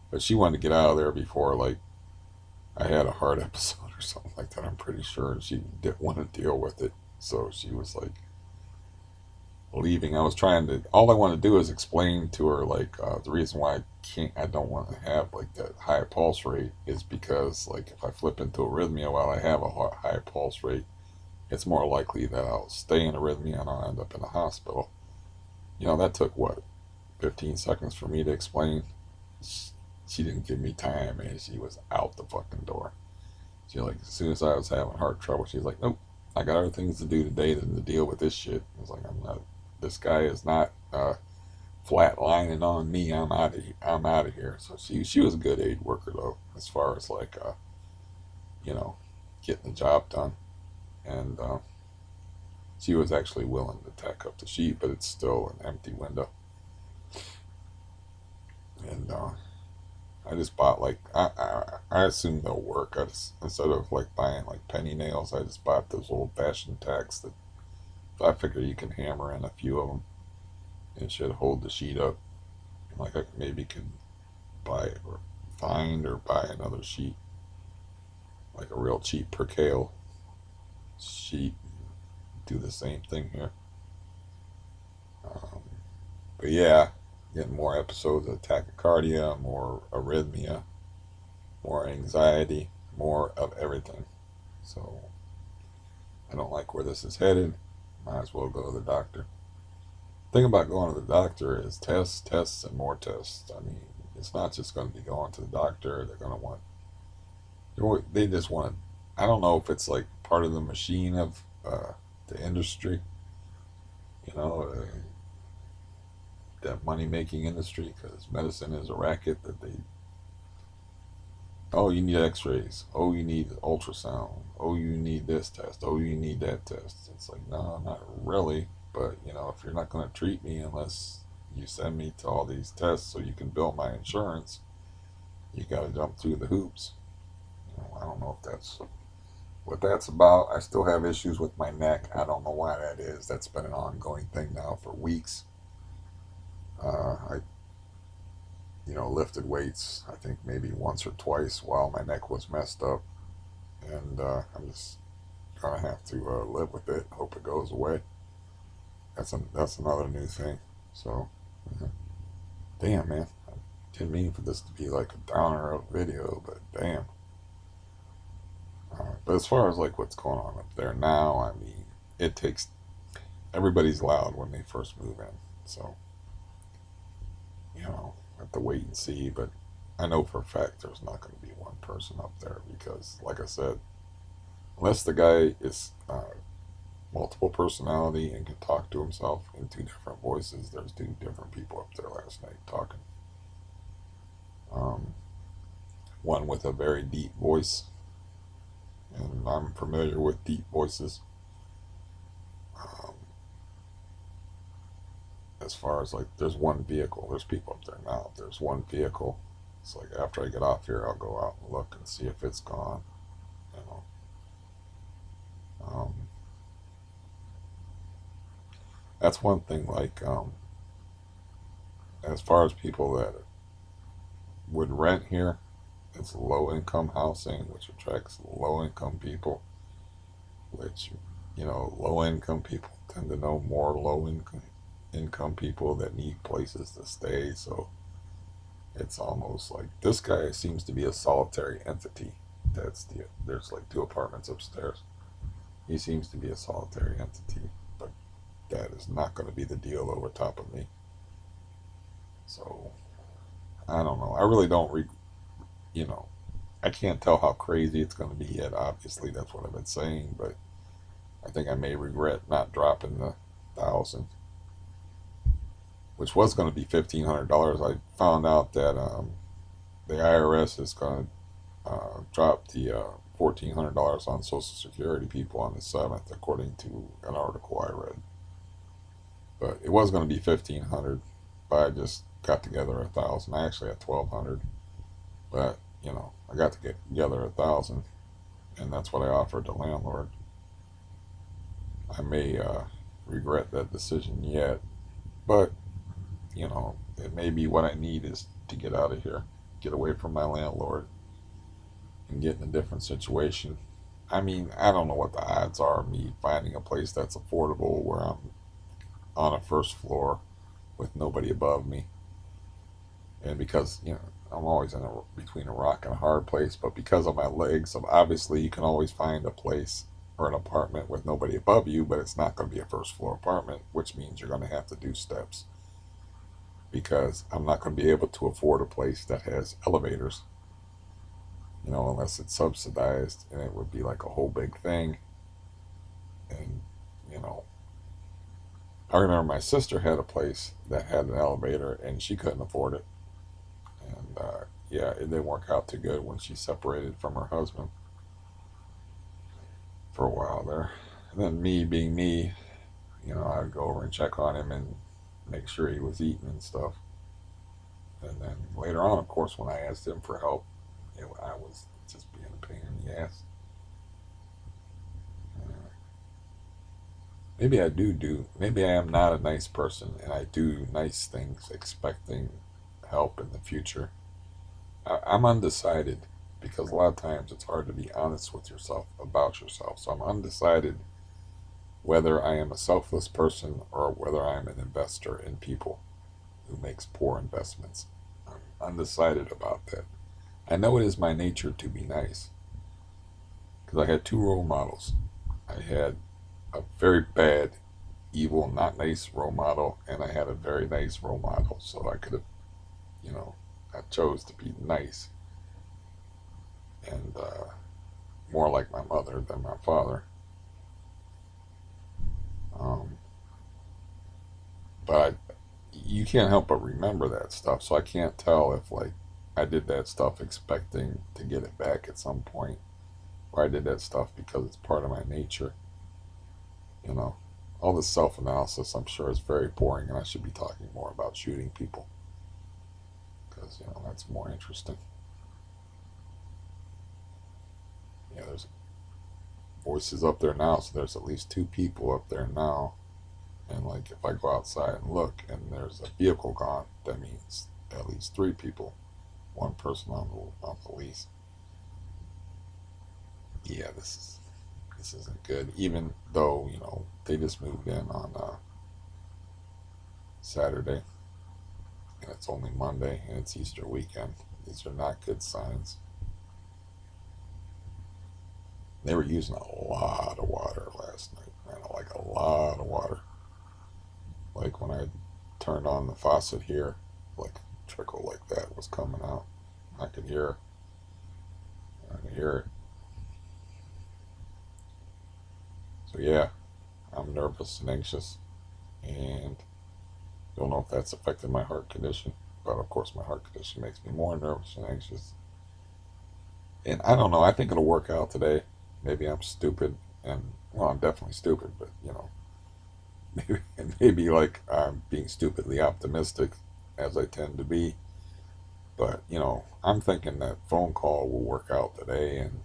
But she wanted to get out of there before, like, I had a heart episode or something like that, I'm pretty sure, and she didn't want to deal with it. So she was like leaving. I was trying to, all I want to do is explain to her, like, the reason why I don't want to have, like, that high pulse rate is because, like, if I flip into arrhythmia while I have a high pulse rate, it's more likely that I'll stay in arrhythmia and I'll end up in the hospital. That took what, 15 seconds for me to explain. She didn't give me time, and she was out the fucking door. She, like, as soon as I was having heart trouble, she's like, nope, I got other things to do today than to deal with this shit. I was like, I'm not, this guy is not flatlining on me. I'm out of here. So she was a good aid worker, though, as far as, like, you know, getting the job done. And she was actually willing to tack up the sheet, but it's still an empty window. And I just bought, like, I assume they'll work. Instead of, like, buying, like, penny nails, I just bought those old fashioned tacks that I figure you can hammer in a few of them. It should hold the sheet up. Like, I maybe could buy or find or buy another sheet, like a real cheap percale sheet. Do the same thing here. Um, but yeah, getting more episodes of tachycardia, more arrhythmia, more anxiety, more of everything. So I don't like where this is headed. Might as well go to the doctor. The thing about going to the doctor is tests, tests, and more tests. I mean, it's not just going to be going to the doctor. They're going to they just want to, I don't know if it's like part of the machine of the industry, you know, that money making industry, because medicine is a racket that they, oh, you need x-rays, oh, you need ultrasound, oh, you need this test, oh, you need that test. It's like, no, not really. But, if you're not going to treat me unless you send me to all these tests so you can bill my insurance, you got to jump through the hoops. I don't know if that's what that's about. I still have issues with my neck. I don't know why that is. That's been an ongoing thing now for weeks. I lifted weights, I think maybe once or twice while my neck was messed up. And I'm just going to have to live with it, hope it goes away. That's another new thing. So, damn, man. I didn't mean for this to be like a downer of video, but damn. But as far as like what's going on up there now, I mean, it takes, everybody's loud when they first move in. So, I have to wait and see. But I know for a fact there's not going to be one person up there because, like I said, unless the guy is multiple personality and can talk to himself in two different voices, there's two different people up there last night talking. One with a very deep voice, and I'm familiar with deep voices. Um, as far as like, there's one vehicle, there's people up there now. There's one vehicle. It's like after I get off here, I'll go out and look and see if it's gone. You know, um, that's one thing. Like, as far as people that would rent here, it's low income housing, which attracts low income people. Which, low income people tend to know more low income people that need places to stay. So it's almost like this guy seems to be a solitary entity. There's like two apartments upstairs. He seems to be a solitary entity, but that is not going to be the deal over top of me. So I don't know. I really don't I can't tell how crazy it's going to be yet. Obviously, that's what I've been saying, but I think I may regret not dropping the 1,000, which was going to be $1,500. I found out that the IRS is going to drop the $1,400 on Social Security people on the 7th, according to an article I read. But it was going to be $1,500, but I just got together 1,000. I actually had 1,200, but I got to get together 1,000, and that's what I offered the landlord. I may regret that decision yet, But, it may be what I need is to get out of here, get away from my landlord, and get in a different situation. I mean, I don't know what the odds are of me finding a place that's affordable where I'm on a first floor with nobody above me. And because, I'm always between a rock and a hard place, but because of my legs, obviously you can always find a place or an apartment with nobody above you, but it's not going to be a first floor apartment, which means you're going to have to do steps because I'm not going to be able to afford a place that has elevators, unless it's subsidized, and it would be like a whole big thing. And, you know, I remember my sister had a place that had an elevator and she couldn't afford it. And yeah, it didn't work out too good when she separated from her husband for a while there. And then me being me, I'd go over and check on him and make sure he was eating and stuff. And then later on, of course, when I asked him for help, I was just being a pain in the ass. Uh, maybe maybe I am not a nice person and I do nice things expecting help in the future. I'm undecided because a lot of times it's hard to be honest with yourself about yourself. So I'm undecided whether I am a selfless person or whether I am an investor in people who makes poor investments. I'm undecided about that. I know it is my nature to be nice because I had two role models. I had a very bad, evil, not nice role model, and I had a very nice role model. So I could have, you know, I chose to be nice and more like my mother than my father. Um, but you can't help but remember that stuff. So I can't tell if like I did that stuff expecting to get it back at some point, or I did that stuff because it's part of my nature. You know, all this self-analysis, I'm sure, is very boring, and I should be talking more about shooting people because that's more interesting. Yeah, there's voices up there now, so there's at least two people up there now. And like if I go outside and look and there's a vehicle gone, that means at least three people, one person on the lease. Yeah, this isn't good. Even though they just moved in on Saturday and it's only Monday and it's Easter weekend. These are not good signs. They were using a lot of water last night, man. Like a lot of water. Like when I turned on the faucet here, like a trickle like that was coming out. I could hear it. I could hear it. So yeah, I'm nervous and anxious, and don't know if that's affected my heart condition. But of course, my heart condition makes me more nervous and anxious. And I don't know. I think it'll work out today. Maybe I'm stupid, and well, I'm definitely stupid. But maybe like I'm being stupidly optimistic, as I tend to be. But I'm thinking that phone call will work out today, and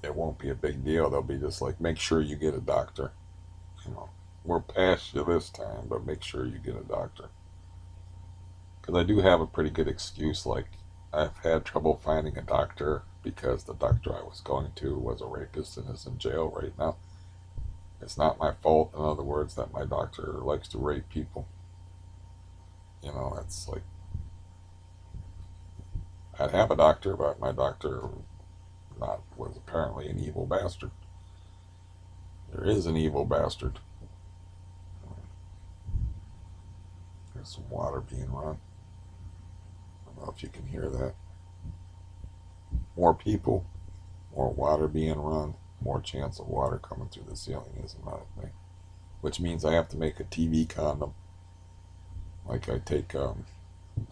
it won't be a big deal. They'll be just like, make sure you get a doctor. You know, we're past you this time, but make sure you get a doctor. Because I do have a pretty good excuse. Like, I've had trouble finding a doctor because the doctor I was going to was a rapist and is in jail right now. It's not my fault, in other words, that my doctor likes to rape people. That's like, I'd have a doctor, but my doctor not was apparently an evil bastard. There is an evil bastard. There's some water being run. I don't know if you can hear that. More people, more water being run, more chance of water coming through the ceiling is another thing. Which means I have to make a TV condom. Like I take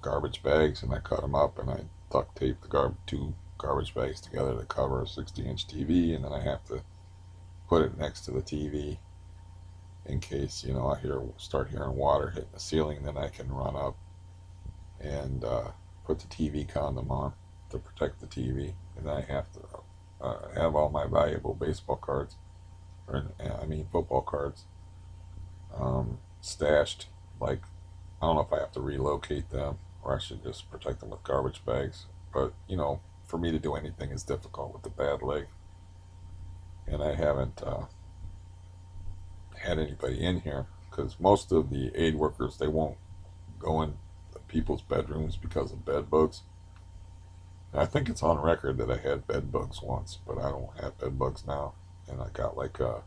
garbage bags and I cut them up and I duct tape the two garbage bags together to cover a 60-inch TV, and then I have to put it next to the TV in case start hearing water hitting the ceiling. Then I can run up and put the TV condom on to protect the TV, and then I have to have all my valuable baseball cards, or I mean football cards, stashed Like, I don't know if I have to relocate them or I should just protect them with garbage bags. But, for me to do anything is difficult with the bad leg. And I haven't had anybody in here because most of the aid workers, they won't go in people's bedrooms because of bed bugs. And I think it's on record that I had bed bugs once, but I don't have bed bugs now. And I got like a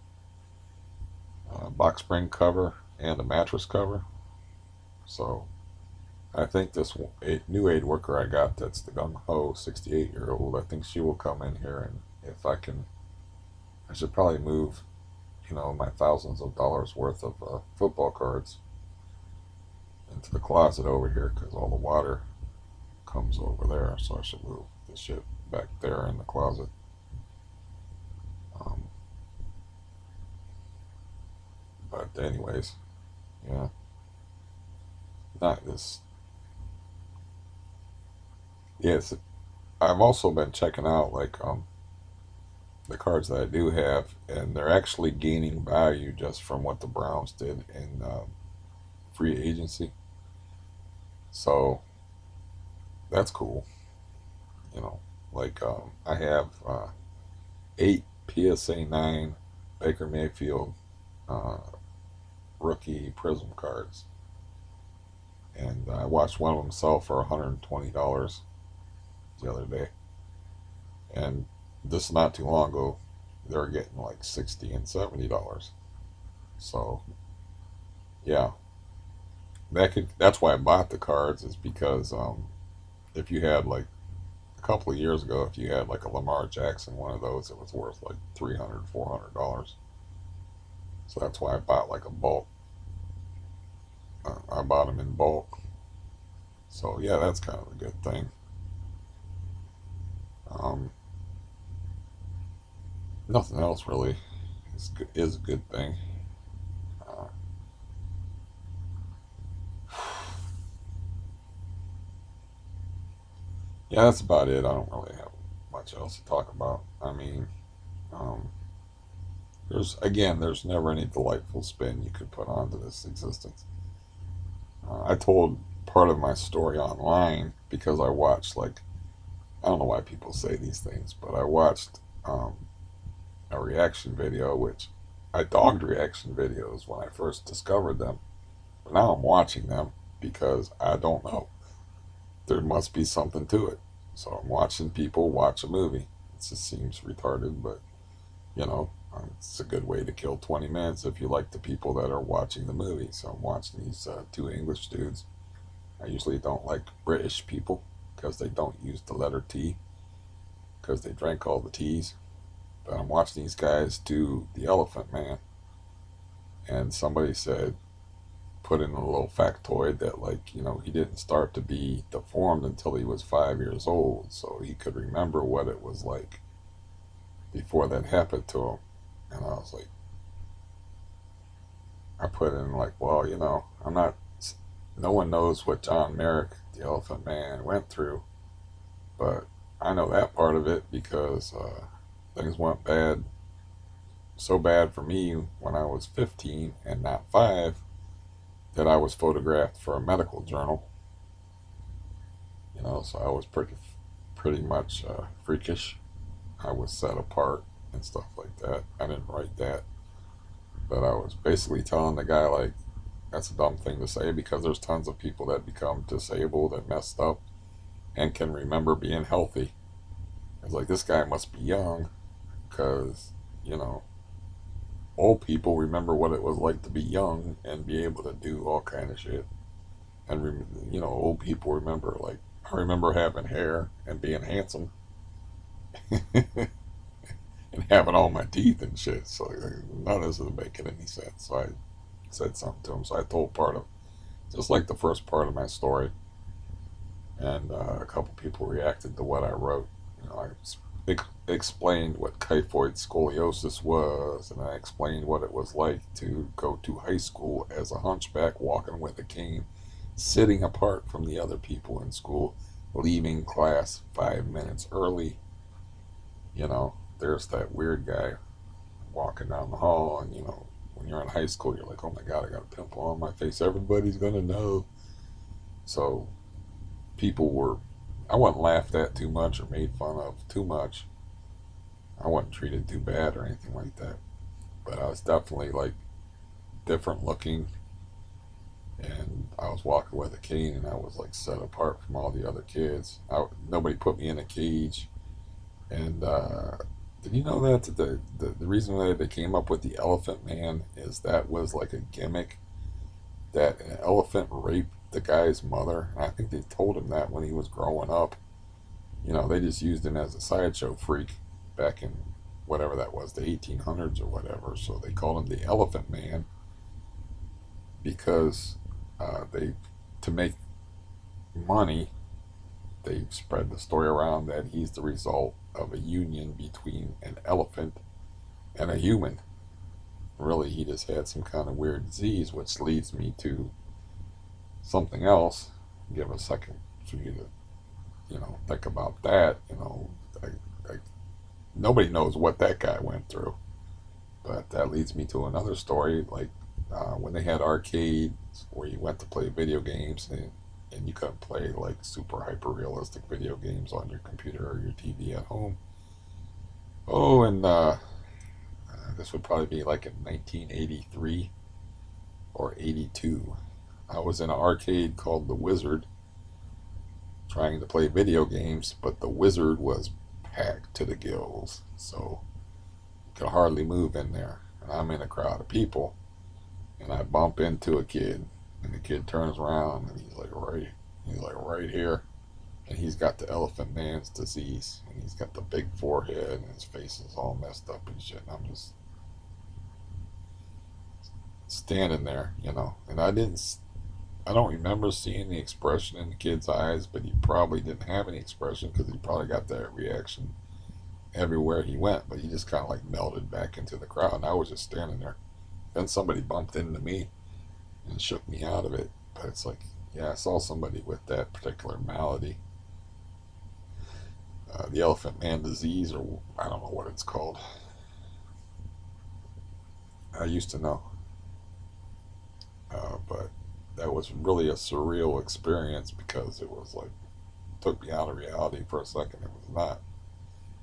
box spring cover and a mattress cover. So I think this new aid worker I got, that's the gung ho 68-year-old, I think she will come in here, and if I can, I should probably move, my thousands of dollars worth of football cards into the closet over here because all the water comes over there. So I should move the shit back there in the closet. Um, but anyways, yeah, not this. Yes, I've also been checking out like the cards that I do have, and they're actually gaining value just from what the Browns did in free agency. So that's cool. You know, like I have 8 PSA 9 Baker Mayfield uh, rookie Prism cards, and I watched one of them sell for $120 the other day, and this not too long ago, they were getting like $60 and $70. So yeah, that's why I bought the cards is because if you had like a couple of years ago, if you had like a Lamar Jackson one of those, it was worth like $300 $400. So that's why I bought like a bulk. I bought them in bulk. So yeah, that's kind of a good thing. Um, Nothing else really is a good thing. Uh, yeah, that's about it. I don't really have much else to talk about. I mean, um, there's never any delightful spin you could put onto this existence. I told part of my story online because I watched like I don't know why people say these things, but I watched a reaction video, which I dogged reaction videos when I first discovered them. But now I'm watching them because I don't know. There must be something to it. So I'm watching people watch a movie. It just seems retarded, but it's a good way to kill 20 minutes if you like the people that are watching the movie. So I'm watching these two English dudes. I usually don't like British people because they don't use the letter T because they drank all the teas. But I'm watching these guys do the Elephant Man, and somebody said, put in a little factoid that like he didn't start to be deformed until he was 5 years old, so he could remember what it was like before that happened to him. And I was like, I put in like, well, I'm not. No one knows what John Merrick, the Elephant Man, went through, but I know that part of it because things went bad, so bad for me when I was 15 and not 5 that I was photographed for a medical journal. So I was pretty much freakish. I was set apart and stuff like that. I didn't write that, but I was basically telling the guy like that's a dumb thing to say because there's tons of people that become disabled and messed up and can remember being healthy. It's like this guy must be young because you know old people remember what it was like to be young and be able to do all kind of shit. And old people remember like I remember having hair and being handsome and having all my teeth and shit. So none of this is making any sense. So I said something to him. So I told part of just like the first part of my story, and a couple people reacted to what I wrote. I explained what kyphoid scoliosis was, and I explained what it was like to go to high school as a hunchback walking with a cane, sitting apart from the other people in school, leaving class 5 minutes early. There's that weird guy walking down the hall, and when you're in high school, you're like, oh my God, I got a pimple on my face. Everybody's going to know. So people were, I wasn't laughed at too much or made fun of too much. I wasn't treated too bad or anything like that. But I was definitely like different looking, and I was walking with a cane, and I was like set apart from all the other kids. Nobody put me in a cage. And did you know that the reason why they came up with the Elephant Man is that was like a gimmick that an elephant raped the guy's mother. And I think they told him that when he was growing up. They just used him as a sideshow freak back in whatever that was, the 1800s or whatever. So they called him the Elephant Man because they, to make money, they spread the story around that he's the result of a union between an elephant and a human. Really, he just had some kind of weird disease, which leads me to something else. Give a second for you to, think about that. I, nobody knows what that guy went through, but that leads me to another story. Like when they had arcades where you went to play video games, and you couldn't play like super hyper realistic video games on your computer or your TV at home. Oh, and this would probably be like in 1983 or 82. I was in an arcade called The Wizard trying to play video games, but The Wizard was packed to the gills, so you could hardly move in there. And I'm in a crowd of people, and I bump into a kid, and the kid turns around, and he's like right here, and he's got the Elephant Man's disease, and he's got the big forehead, and his face is all messed up and shit. And I'm just standing there, and I don't remember seeing the expression in the kid's eyes, but he probably didn't have any expression because he probably got that reaction everywhere he went. But he just kind of like melted back into the crowd, and I was just standing there. Then somebody bumped into me and shook me out of it. But it's like, yeah, I saw somebody with that particular malady, the Elephant Man disease, or I don't know what it's called. I used to know, but that was really a surreal experience because it was like took me out of reality for a second. It was not.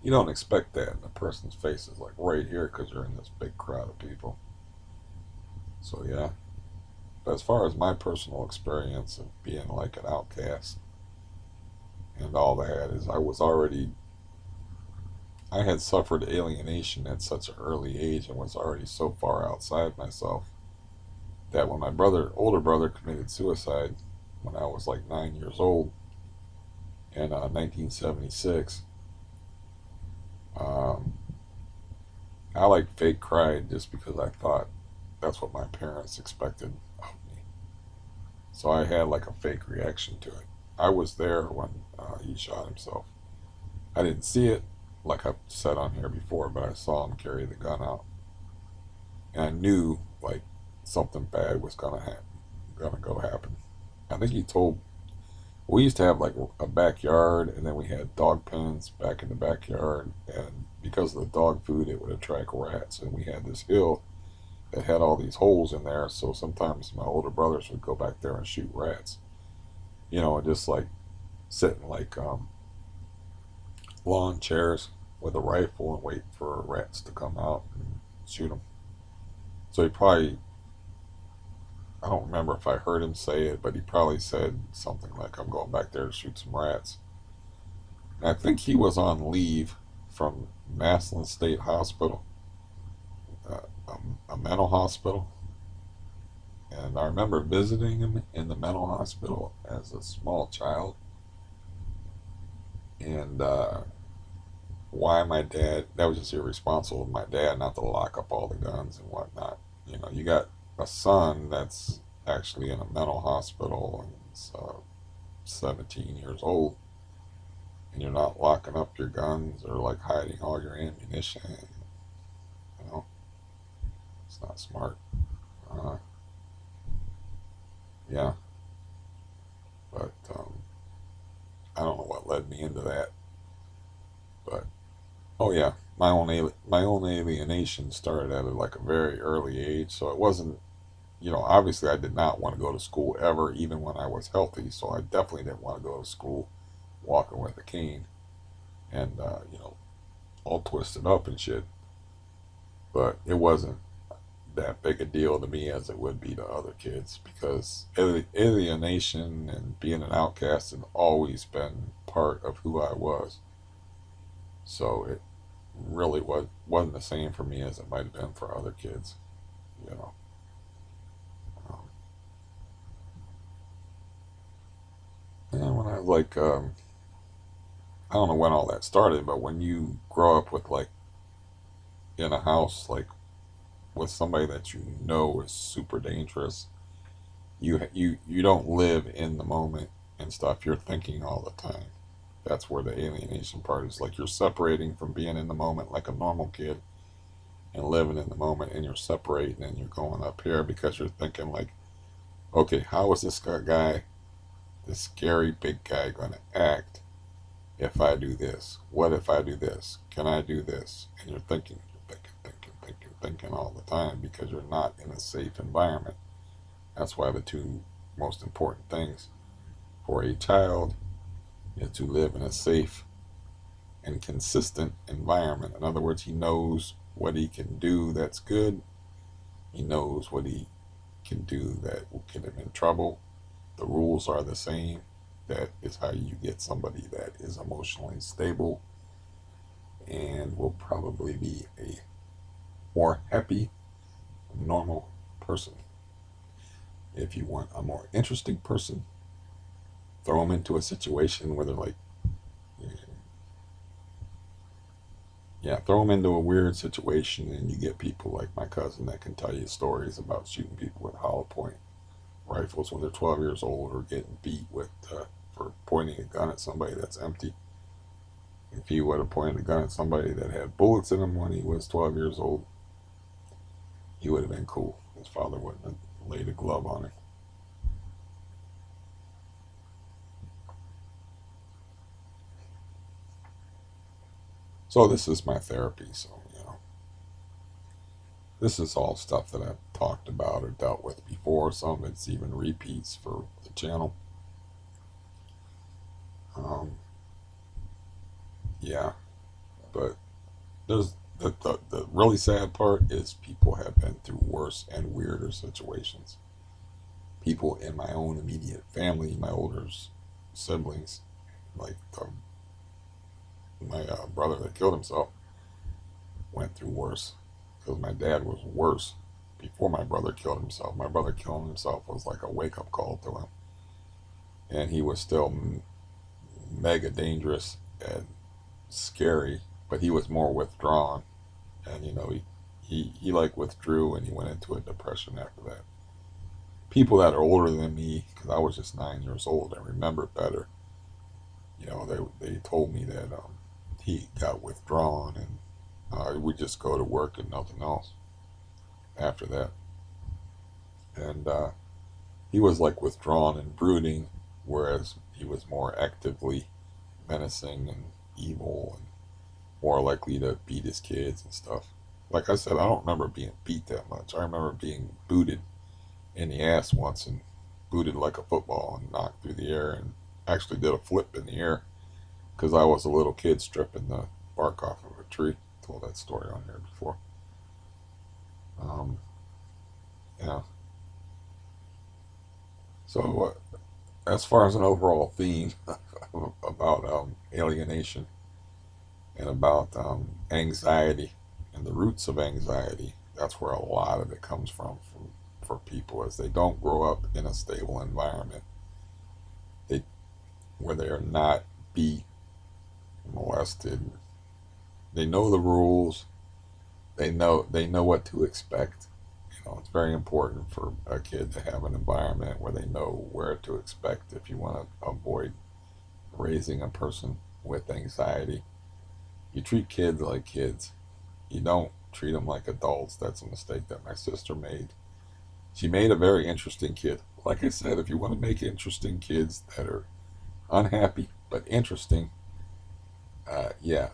You don't expect that, and the person's face is like right here because you're in this big crowd of people. So yeah. But as far as my personal experience of being like an outcast and all that is, I had suffered alienation at such an early age and was already so far outside myself that when my older brother, committed suicide when I was like 9 years old in 1976, um, I like fake cried just because I thought that's what my parents expected of me. So I had like a fake reaction to it. I was there when he shot himself. I didn't see it, like I've said on here before, but I saw him carry the gun out, and I knew like something bad was gonna go happen. I think he told. We used to have like a backyard, and then we had dog pens back in the backyard, and because of the dog food, it would attract rats. And we had this hill that had all these holes in there, so sometimes my older brothers would go back there and shoot rats. And just like sit in like lawn chairs with a rifle and wait for rats to come out and shoot them. So he probably, I don't remember if I heard him say it, but he probably said something like, I'm going back there to shoot some rats. And I think he was on leave from Massillon State Hospital, a mental hospital. And I remember visiting him in the mental hospital as a small child. And why my dad, that was just irresponsible of my dad not to lock up all the guns and whatnot. You got a son that's actually in a mental hospital and is 17 years old, and you're not locking up your guns or like hiding all your ammunition. You know, it's not smart. Uh, yeah, but I don't know what led me into that. But oh yeah, my own alienation started at like a very early age. So it wasn't, obviously I did not want to go to school ever, even when I was healthy. So I definitely didn't want to go to school walking with a cane and all twisted up and shit. But it wasn't that big a deal to me as it would be to other kids because alienation and being an outcast had always been part of who I was. So it really wasn't the same for me as it might have been for other kids, you know. Um, and when I was like, I don't know when all that started, but when you grow up with like in a house like with somebody that you know is super dangerous, you don't live in the moment and stuff. You're thinking all the time. That's where the alienation part is. Like you're separating from being in the moment like a normal kid and living in the moment, and you're separating and you're going up here because you're thinking like, okay, how is this scary big guy, going to act if I do this? What if I do this? Can I do this? And you're thinking all the time because you're not in a safe environment. That's why the two most important things for a child is to live in a safe and consistent environment. In other words, he knows what he can do that's good. He knows what he can do that will get him in trouble. The rules are the same. That is how you get somebody that is emotionally stable and will probably be a more happy, normal person. If you want a more interesting person, throw them into a situation where they're like, yeah, throw them into a weird situation and you get people like my cousin that can tell you stories about shooting people with hollow point rifles when they're 12 years old or getting beat with for pointing a gun at somebody that's empty. If he would have pointed a gun at somebody that had bullets in him when he was 12 years old, he would have been cool. His father wouldn't have laid a glove on him. So this is my therapy. So, this is all stuff that I've talked about or dealt with before. Some of it's even repeats for the channel. Um, yeah, but there's the really sad part is people have been through worse and weirder situations. People in my own immediate family, my older siblings, like my brother that killed himself, went through worse because my dad was worse before my brother killed himself. My brother killing himself was like a wake up call to him, and he was still mega dangerous and scary, but he was more withdrawn, and he like withdrew and he went into a depression after that. People that are older than me, because I was just 9 years old and remember better, they told me that he got withdrawn and we just go to work and nothing else after that. And he was like withdrawn and brooding, whereas he was more actively menacing and evil and more likely to beat his kids and stuff. Like I said, I don't remember being beat that much. I remember being booted in the ass once and booted like a football and knocked through the air and actually did a flip in the air because I was a little kid stripping the bark off of a tree. I told that story on here before. Um, yeah. So as far as an overall theme about alienation and about anxiety and the roots of anxiety, that's where a lot of it comes from for people as they don't grow up in a stable environment. They where they are not beat, molested. They know the rules. They know what to expect. It's very important for a kid to have an environment where they know where to expect if you want to avoid raising a person with anxiety. You treat kids like kids. You don't treat them like adults. That's a mistake that my sister made. She made a very interesting kid. Like I said, if you want to make interesting kids that are unhappy but interesting, yeah,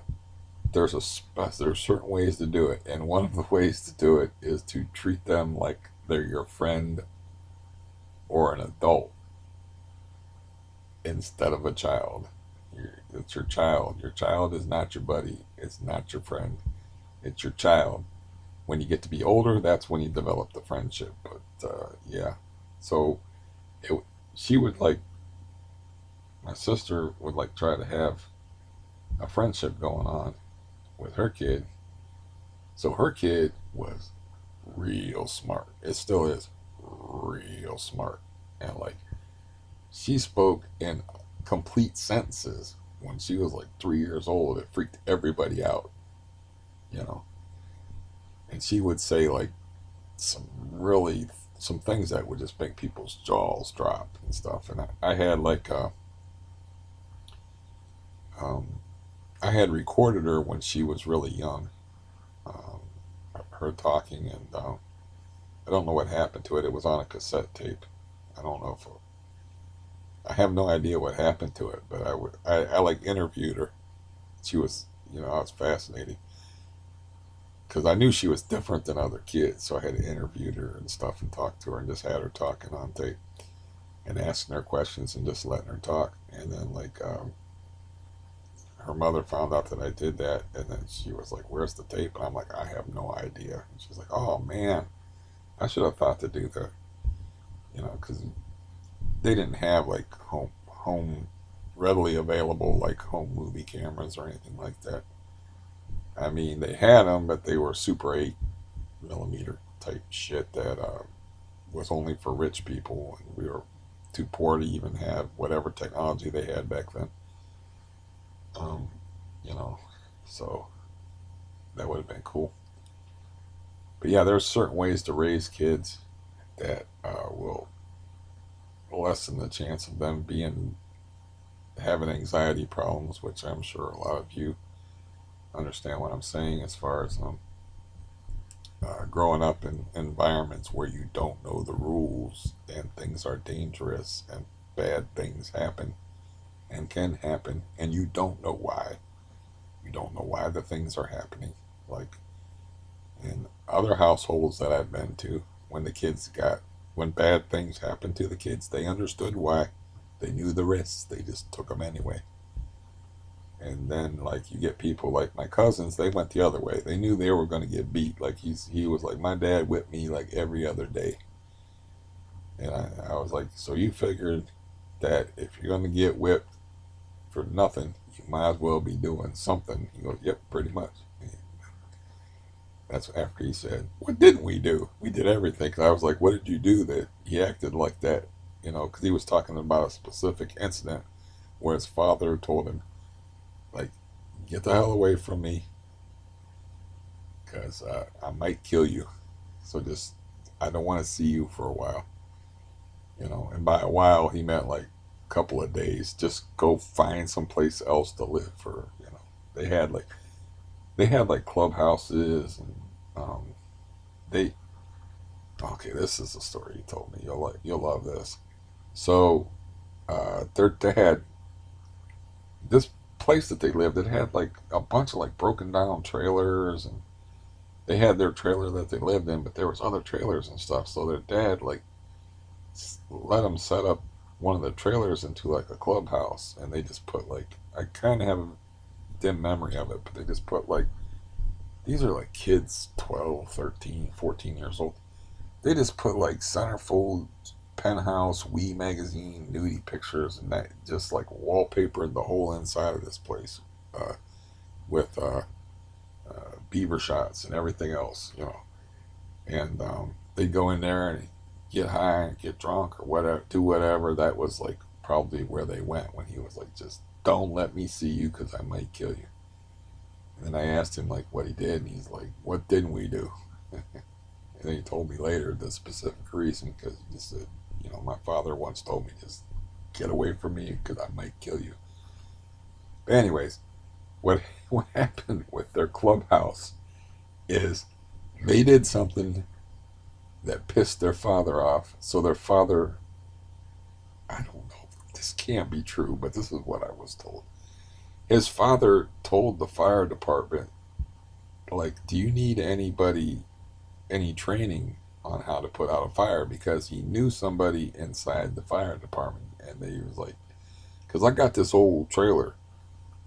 there's certain ways to do it, and one of the ways to do it is to treat them like they're your friend or an adult instead of a child. It's your child. Your child is not your buddy. It's not your friend. It's your child. When you get to be older, that's when you develop the friendship. But yeah, so it, she would like my sister would like try to have a friendship going on with her kid. So her kid was real smart. It still is real smart, and like she spoke in complete sentences when she was like 3 years old. It freaked everybody out, you know. And she would say like some really some things that would just make people's jaws drop and stuff. And I had like um, I had recorded her when she was really young, um, her talking, and I don't know what happened to it. It was on a cassette tape. I don't know if I have no idea what happened to it, but I like interviewed her. She was, you know, I was fascinated because I knew she was different than other kids, so I had to interview her and stuff and talk to her and just had her talking on tape and asking her questions and just letting her talk. And then like her mother found out that I did that, and then she was like, "Where's the tape?" And I'm like, "I have no idea." And she's like, "Oh man, I should have thought to do that, you know, because they didn't have like home readily available like home movie cameras or anything like that. I mean, they had them, but they were Super 8 millimeter type shit that was only for rich people, and we were too poor to even have whatever technology they had back then. Um, you know, so that would have been cool. But yeah, there's certain ways to raise kids that will lessen the chance of them being having anxiety problems, which I'm sure a lot of you understand what I'm saying as far as growing up in environments where you don't know the rules and things are dangerous and bad things happen and can happen and you don't know why. You don't know why the things are happening. Like in other households that I've been to, when the kids got, when bad things happened to the kids, they understood why. They knew the risks. They just took them anyway. And then like you get people like my cousins, they went the other way. They knew they were going to get beat. Like he was like, my dad whipped me like every other day. And I was like, so you figured that if you're going to get whipped for nothing, you might as well be doing something. He goes, yep, pretty much. That's after he said, what didn't we do? We did everything. 'Cause I was like, what did you do that he acted like that? You know, because he was talking about a specific incident where his father told him, like, get the hell away from me because I might kill you. So just, I don't want to see you for a while. You know, and by a while, he meant like a couple of days. Just go find someplace else to live for, you know. They had like, they had like clubhouses and they, okay, this is a story he told me. You'll love this. So they had this place that they lived. It had like a bunch of like broken down trailers, and they had their trailer that they lived in, but there was other trailers and stuff. So their dad like let them set up one of the trailers into like a clubhouse, and they just put like I kind of have a dim memory of it, but they just put like these are like kids 12, 13, 14 years old. They just put like centerfold penthouse Wii magazine nudie pictures and that just like wallpapered the whole inside of this place uh, with beaver shots and everything else, you know. And they'd go in there and get high and get drunk or whatever, do whatever. That was like probably where they went when he was like, just don't let me see you because I might kill you. And then I asked him like what he did, and he's like, what didn't we do? And then he told me later the specific reason because he just said, you know, my father once told me just get away from me because I might kill you. But anyways, what what happened with their clubhouse is they did something that pissed their father off. So their father, I don't know, this can't be true, but this is what I was told. His father told the fire department, like, do you need anybody, any training on how to put out a fire? Because he knew somebody inside the fire department. And they was like, because I got this old trailer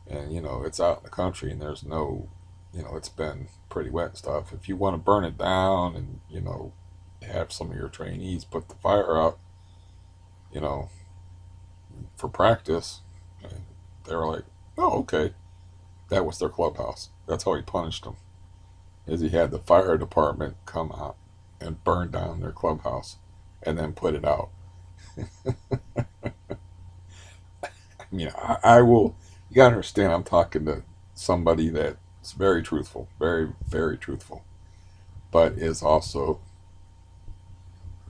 and, it's out in the country and there's no, it's been pretty wet and stuff. If you want to burn it down and, have some of your trainees put the fire out, you know, for practice, and they were like, oh, okay. That was their clubhouse. That's how he punished them. Is he had the fire department come out and burn down their clubhouse and then put it out. I mean, I will. You gotta understand. I'm talking to somebody that's very truthful, very very truthful, but is also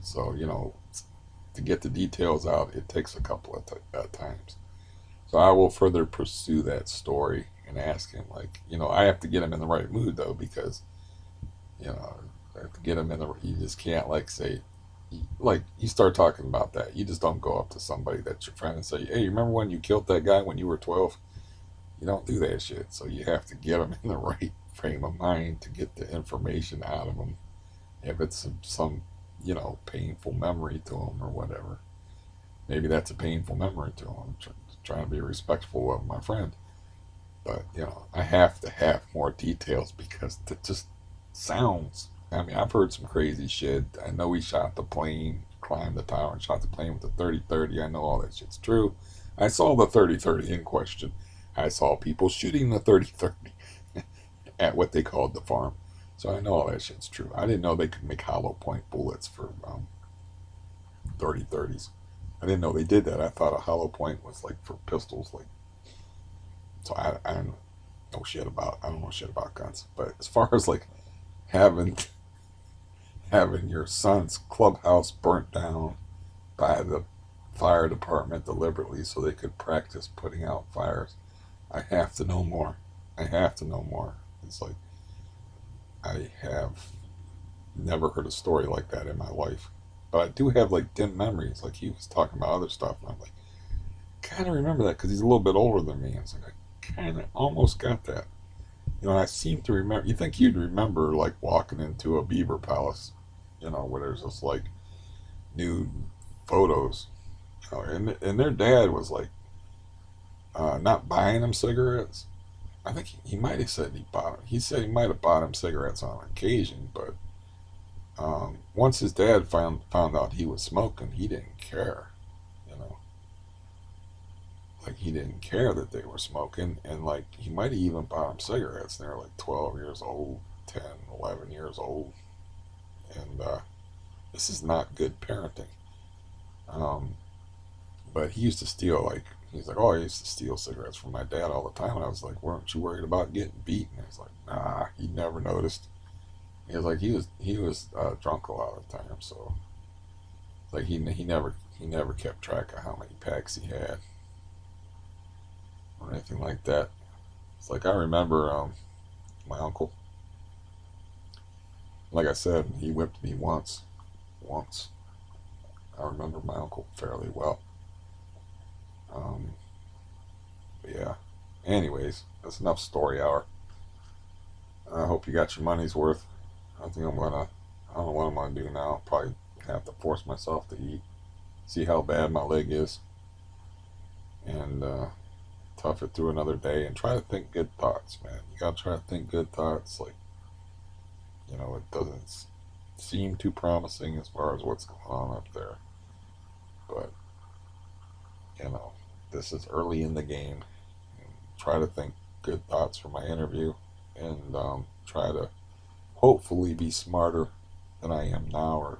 so to get the details out. It takes a couple of times. So I will further pursue that story and ask him, like, I have to get him in the right mood though, because I have to get him in the. You just can't like say, like you start talking about that. You just don't go up to somebody that's your friend and say, hey, you remember when you killed that guy when you were 12? You don't do that shit. So you have to get them in the right frame of mind to get the information out of them. If it's some painful memory to them or whatever, maybe that's a painful memory to them. I'm trying to be respectful of my friend, but I have to have more details because it just sounds. I mean, I've heard some crazy shit. I know he shot the plane, climbed the tower, and shot the plane with the 30-30. I know all that shit's true. I saw the 30-30 in question. I saw people shooting the 30-30 at what they called the farm. So I know all that shit's true. I didn't know they could make hollow point bullets for 30-30s. I didn't know they did that. I thought a hollow point was like for pistols. Like, so I don't know shit about. I don't know shit about guns. But as far as like having having your son's clubhouse burnt down by the fire department deliberately so they could practice putting out fires, I have to know more. I have to know more. It's like I have never heard a story like that in my life. But I do have like dim memories. Like he was talking about other stuff, and I'm like, kind of remember that because he's a little bit older than me. And it's like I kind of almost got that. I seem to remember. You think you'd remember like walking into a beaver palace, where there's just like nude photos, and their dad was like not buying them cigarettes. I think he might have said he bought them. He said he might have bought him cigarettes on occasion, but once his dad found out he was smoking, he didn't care. You know, like he didn't care that they were smoking, and like he might have even bought him cigarettes. And they were like 12 years old, 10, 11 years old, and this is not good parenting. Um, but he used to steal like he's like, oh, I used to steal cigarettes from my dad all the time. And I was like, weren't you worried about getting beat? And he's like, nah, he never noticed. He was like, he was drunk a lot of the time, so like he never kept track of how many packs he had or anything like that. It's like I remember my uncle. Like I said, he whipped me once. Once I remember my uncle fairly well. Um, but yeah. Anyways, that's enough story hour. I hope you got your money's worth. I think I'm gonna. I don't know what I'm gonna do now. Probably have to force myself to eat. See how bad my leg is, and tough it through another day. And try to think good thoughts, man. You gotta try to think good thoughts. Like it doesn't seem too promising as far as what's going on up there, but you know, this is early in the game. Try to think good thoughts for my interview, and try to hopefully be smarter than I am now, or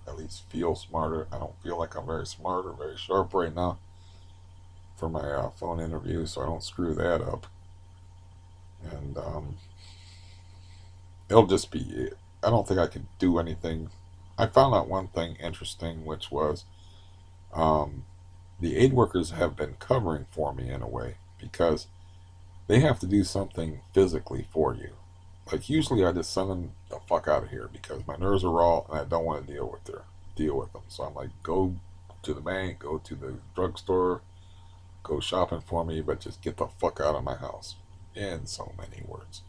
at least feel smarter. I don't feel like I'm very smart or very sharp right now for my phone interview, so I don't screw that up. And it'll just be it. I don't think I could do anything. I found out one thing interesting, which was um, the aid workers have been covering for me in a way because they have to do something physically for you. Like usually, I just send them the fuck out of here because my nerves are raw and I don't want to deal with them. So I'm like, go to the bank, go to the drugstore, go shopping for me, but just get the fuck out of my house. In so many words.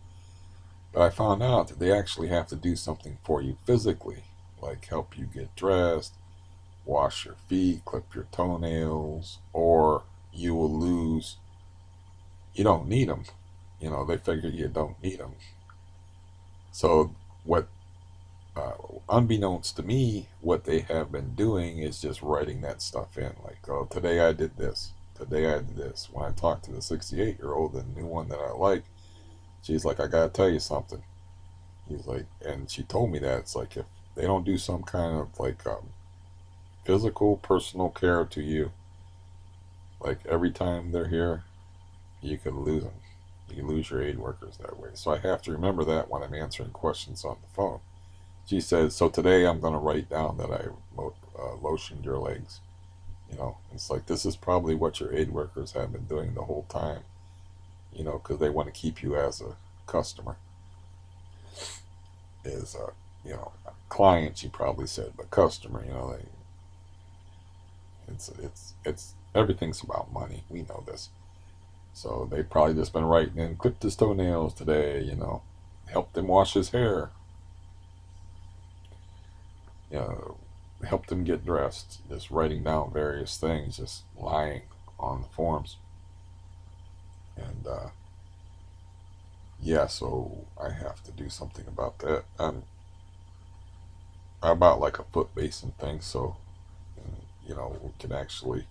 But I found out that they actually have to do something for you physically, like help you get dressed, wash your feet, clip your toenails, or you will lose. You don't need them. You know, they figure you don't need them. So, what, uh, unbeknownst to me, what they have been doing is just writing that stuff in. Like, oh, today I did this. Today I did this. When I talked to the 68-year-old, the new one that I like, she's like, I gotta tell you something. He's like, and she told me that it's like if they don't do some kind of like physical, personal care to you, like every time they're here, you could lose them. You can lose your aid workers that way. So I have to remember that when I'm answering questions on the phone. She says, so today I'm going to write down that I lotioned your legs. You know, it's like this is probably what your aid workers have been doing the whole time, you know, because they want to keep you as a customer. Is, you know, client, she probably said, but customer, you know, it's everything's about money. We know this. So they probably just been writing in, clipped his toenails today, you know, helped him wash his hair, you know, helped him get dressed, just writing down various things, just lying on the forms. And yeah, so I have to do something about that. I bought like a foot basin thing, so you know we can actually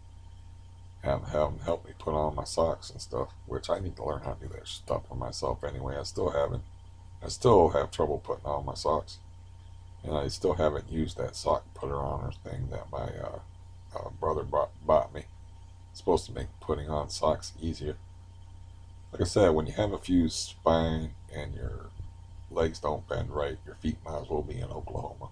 have them help me put on my socks and stuff, which I need to learn how to do that stuff for myself anyway. I still haven't. I still have trouble putting on my socks, and I still haven't used that sock putter on thing that my brother bought me. It's supposed to make putting on socks easier. Like I said, when you have a fused spine and your legs don't bend right, your feet might as well be in Oklahoma.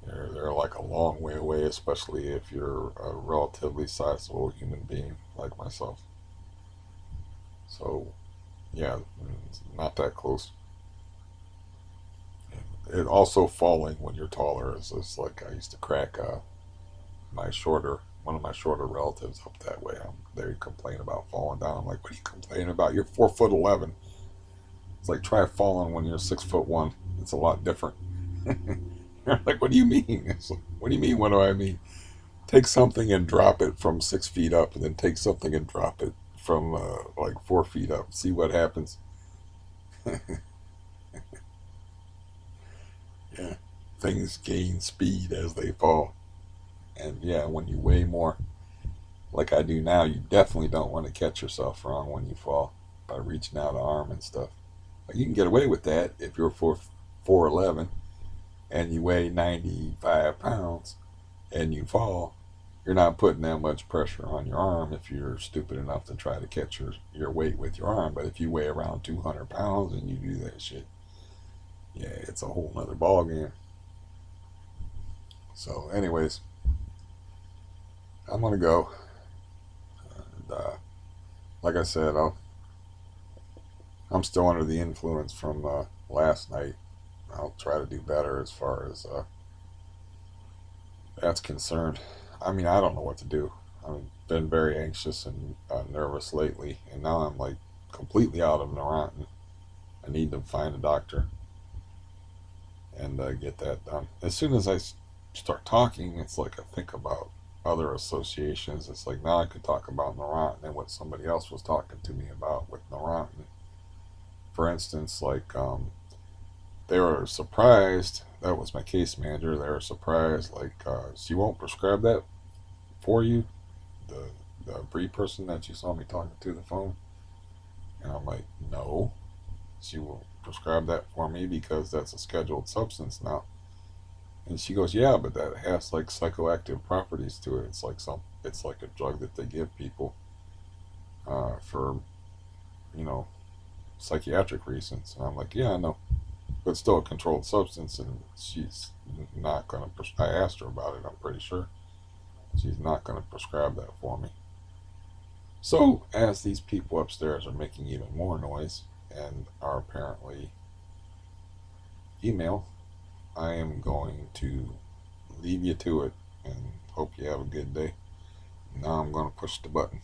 They're like a long way away, especially if you're a relatively sizable human being like myself. So, yeah, it's not that close. It also falling when you're taller is just like I used to crack my shorter one of my shorter relatives up that way. They complain about falling down. I'm like, what are you complaining about? You're 4'11". It's like try falling when you're 6'1". It's a lot different. Like, what do you mean? It's like, what do you mean? What do I mean? Take something and drop it from 6 feet up, and then take something and drop it from like 4 feet up. See what happens. Yeah, things gain speed as they fall, and yeah, when you weigh more, like I do now, you definitely don't want to catch yourself wrong when you fall by reaching out an arm and stuff. Like you can get away with that if you're 4'11" and you weigh 95 pounds and you fall. You're not putting that much pressure on your arm if you're stupid enough to try to catch your weight with your arm. But if you weigh around 200 pounds and you do that shit, yeah, it's a whole nother ball game. So, anyways, I'm gonna go. And, like I said, I'm still under the influence from last night. I'll try to do better as far as that's concerned. I mean, I don't know what to do. I've been very anxious and nervous lately, and now I'm like completely out of Neurontin. I need to find a doctor and get that done. As soon as I start talking, it's like I think about other associations. It's like now I could talk about Neurontin and what somebody else was talking to me about with Neurontin. For instance, like they were surprised. That was my case manager. They were surprised, like she won't prescribe that for you. The the brief person that you saw me talking to the phone, and I'm like, no, she will prescribe that for me because that's a scheduled substance now. And she goes, yeah, but that has like psychoactive properties to it. It's like a drug that they give people for you know psychiatric reasons. And I'm like, yeah, I know, but it's still a controlled substance, and she's not gonna. I asked her about it. I'm pretty sure she's not gonna prescribe that for me. So as these people upstairs are making even more noise and are apparently female, I am going to leave you to it and hope you have a good day. Now I'm going to push the button.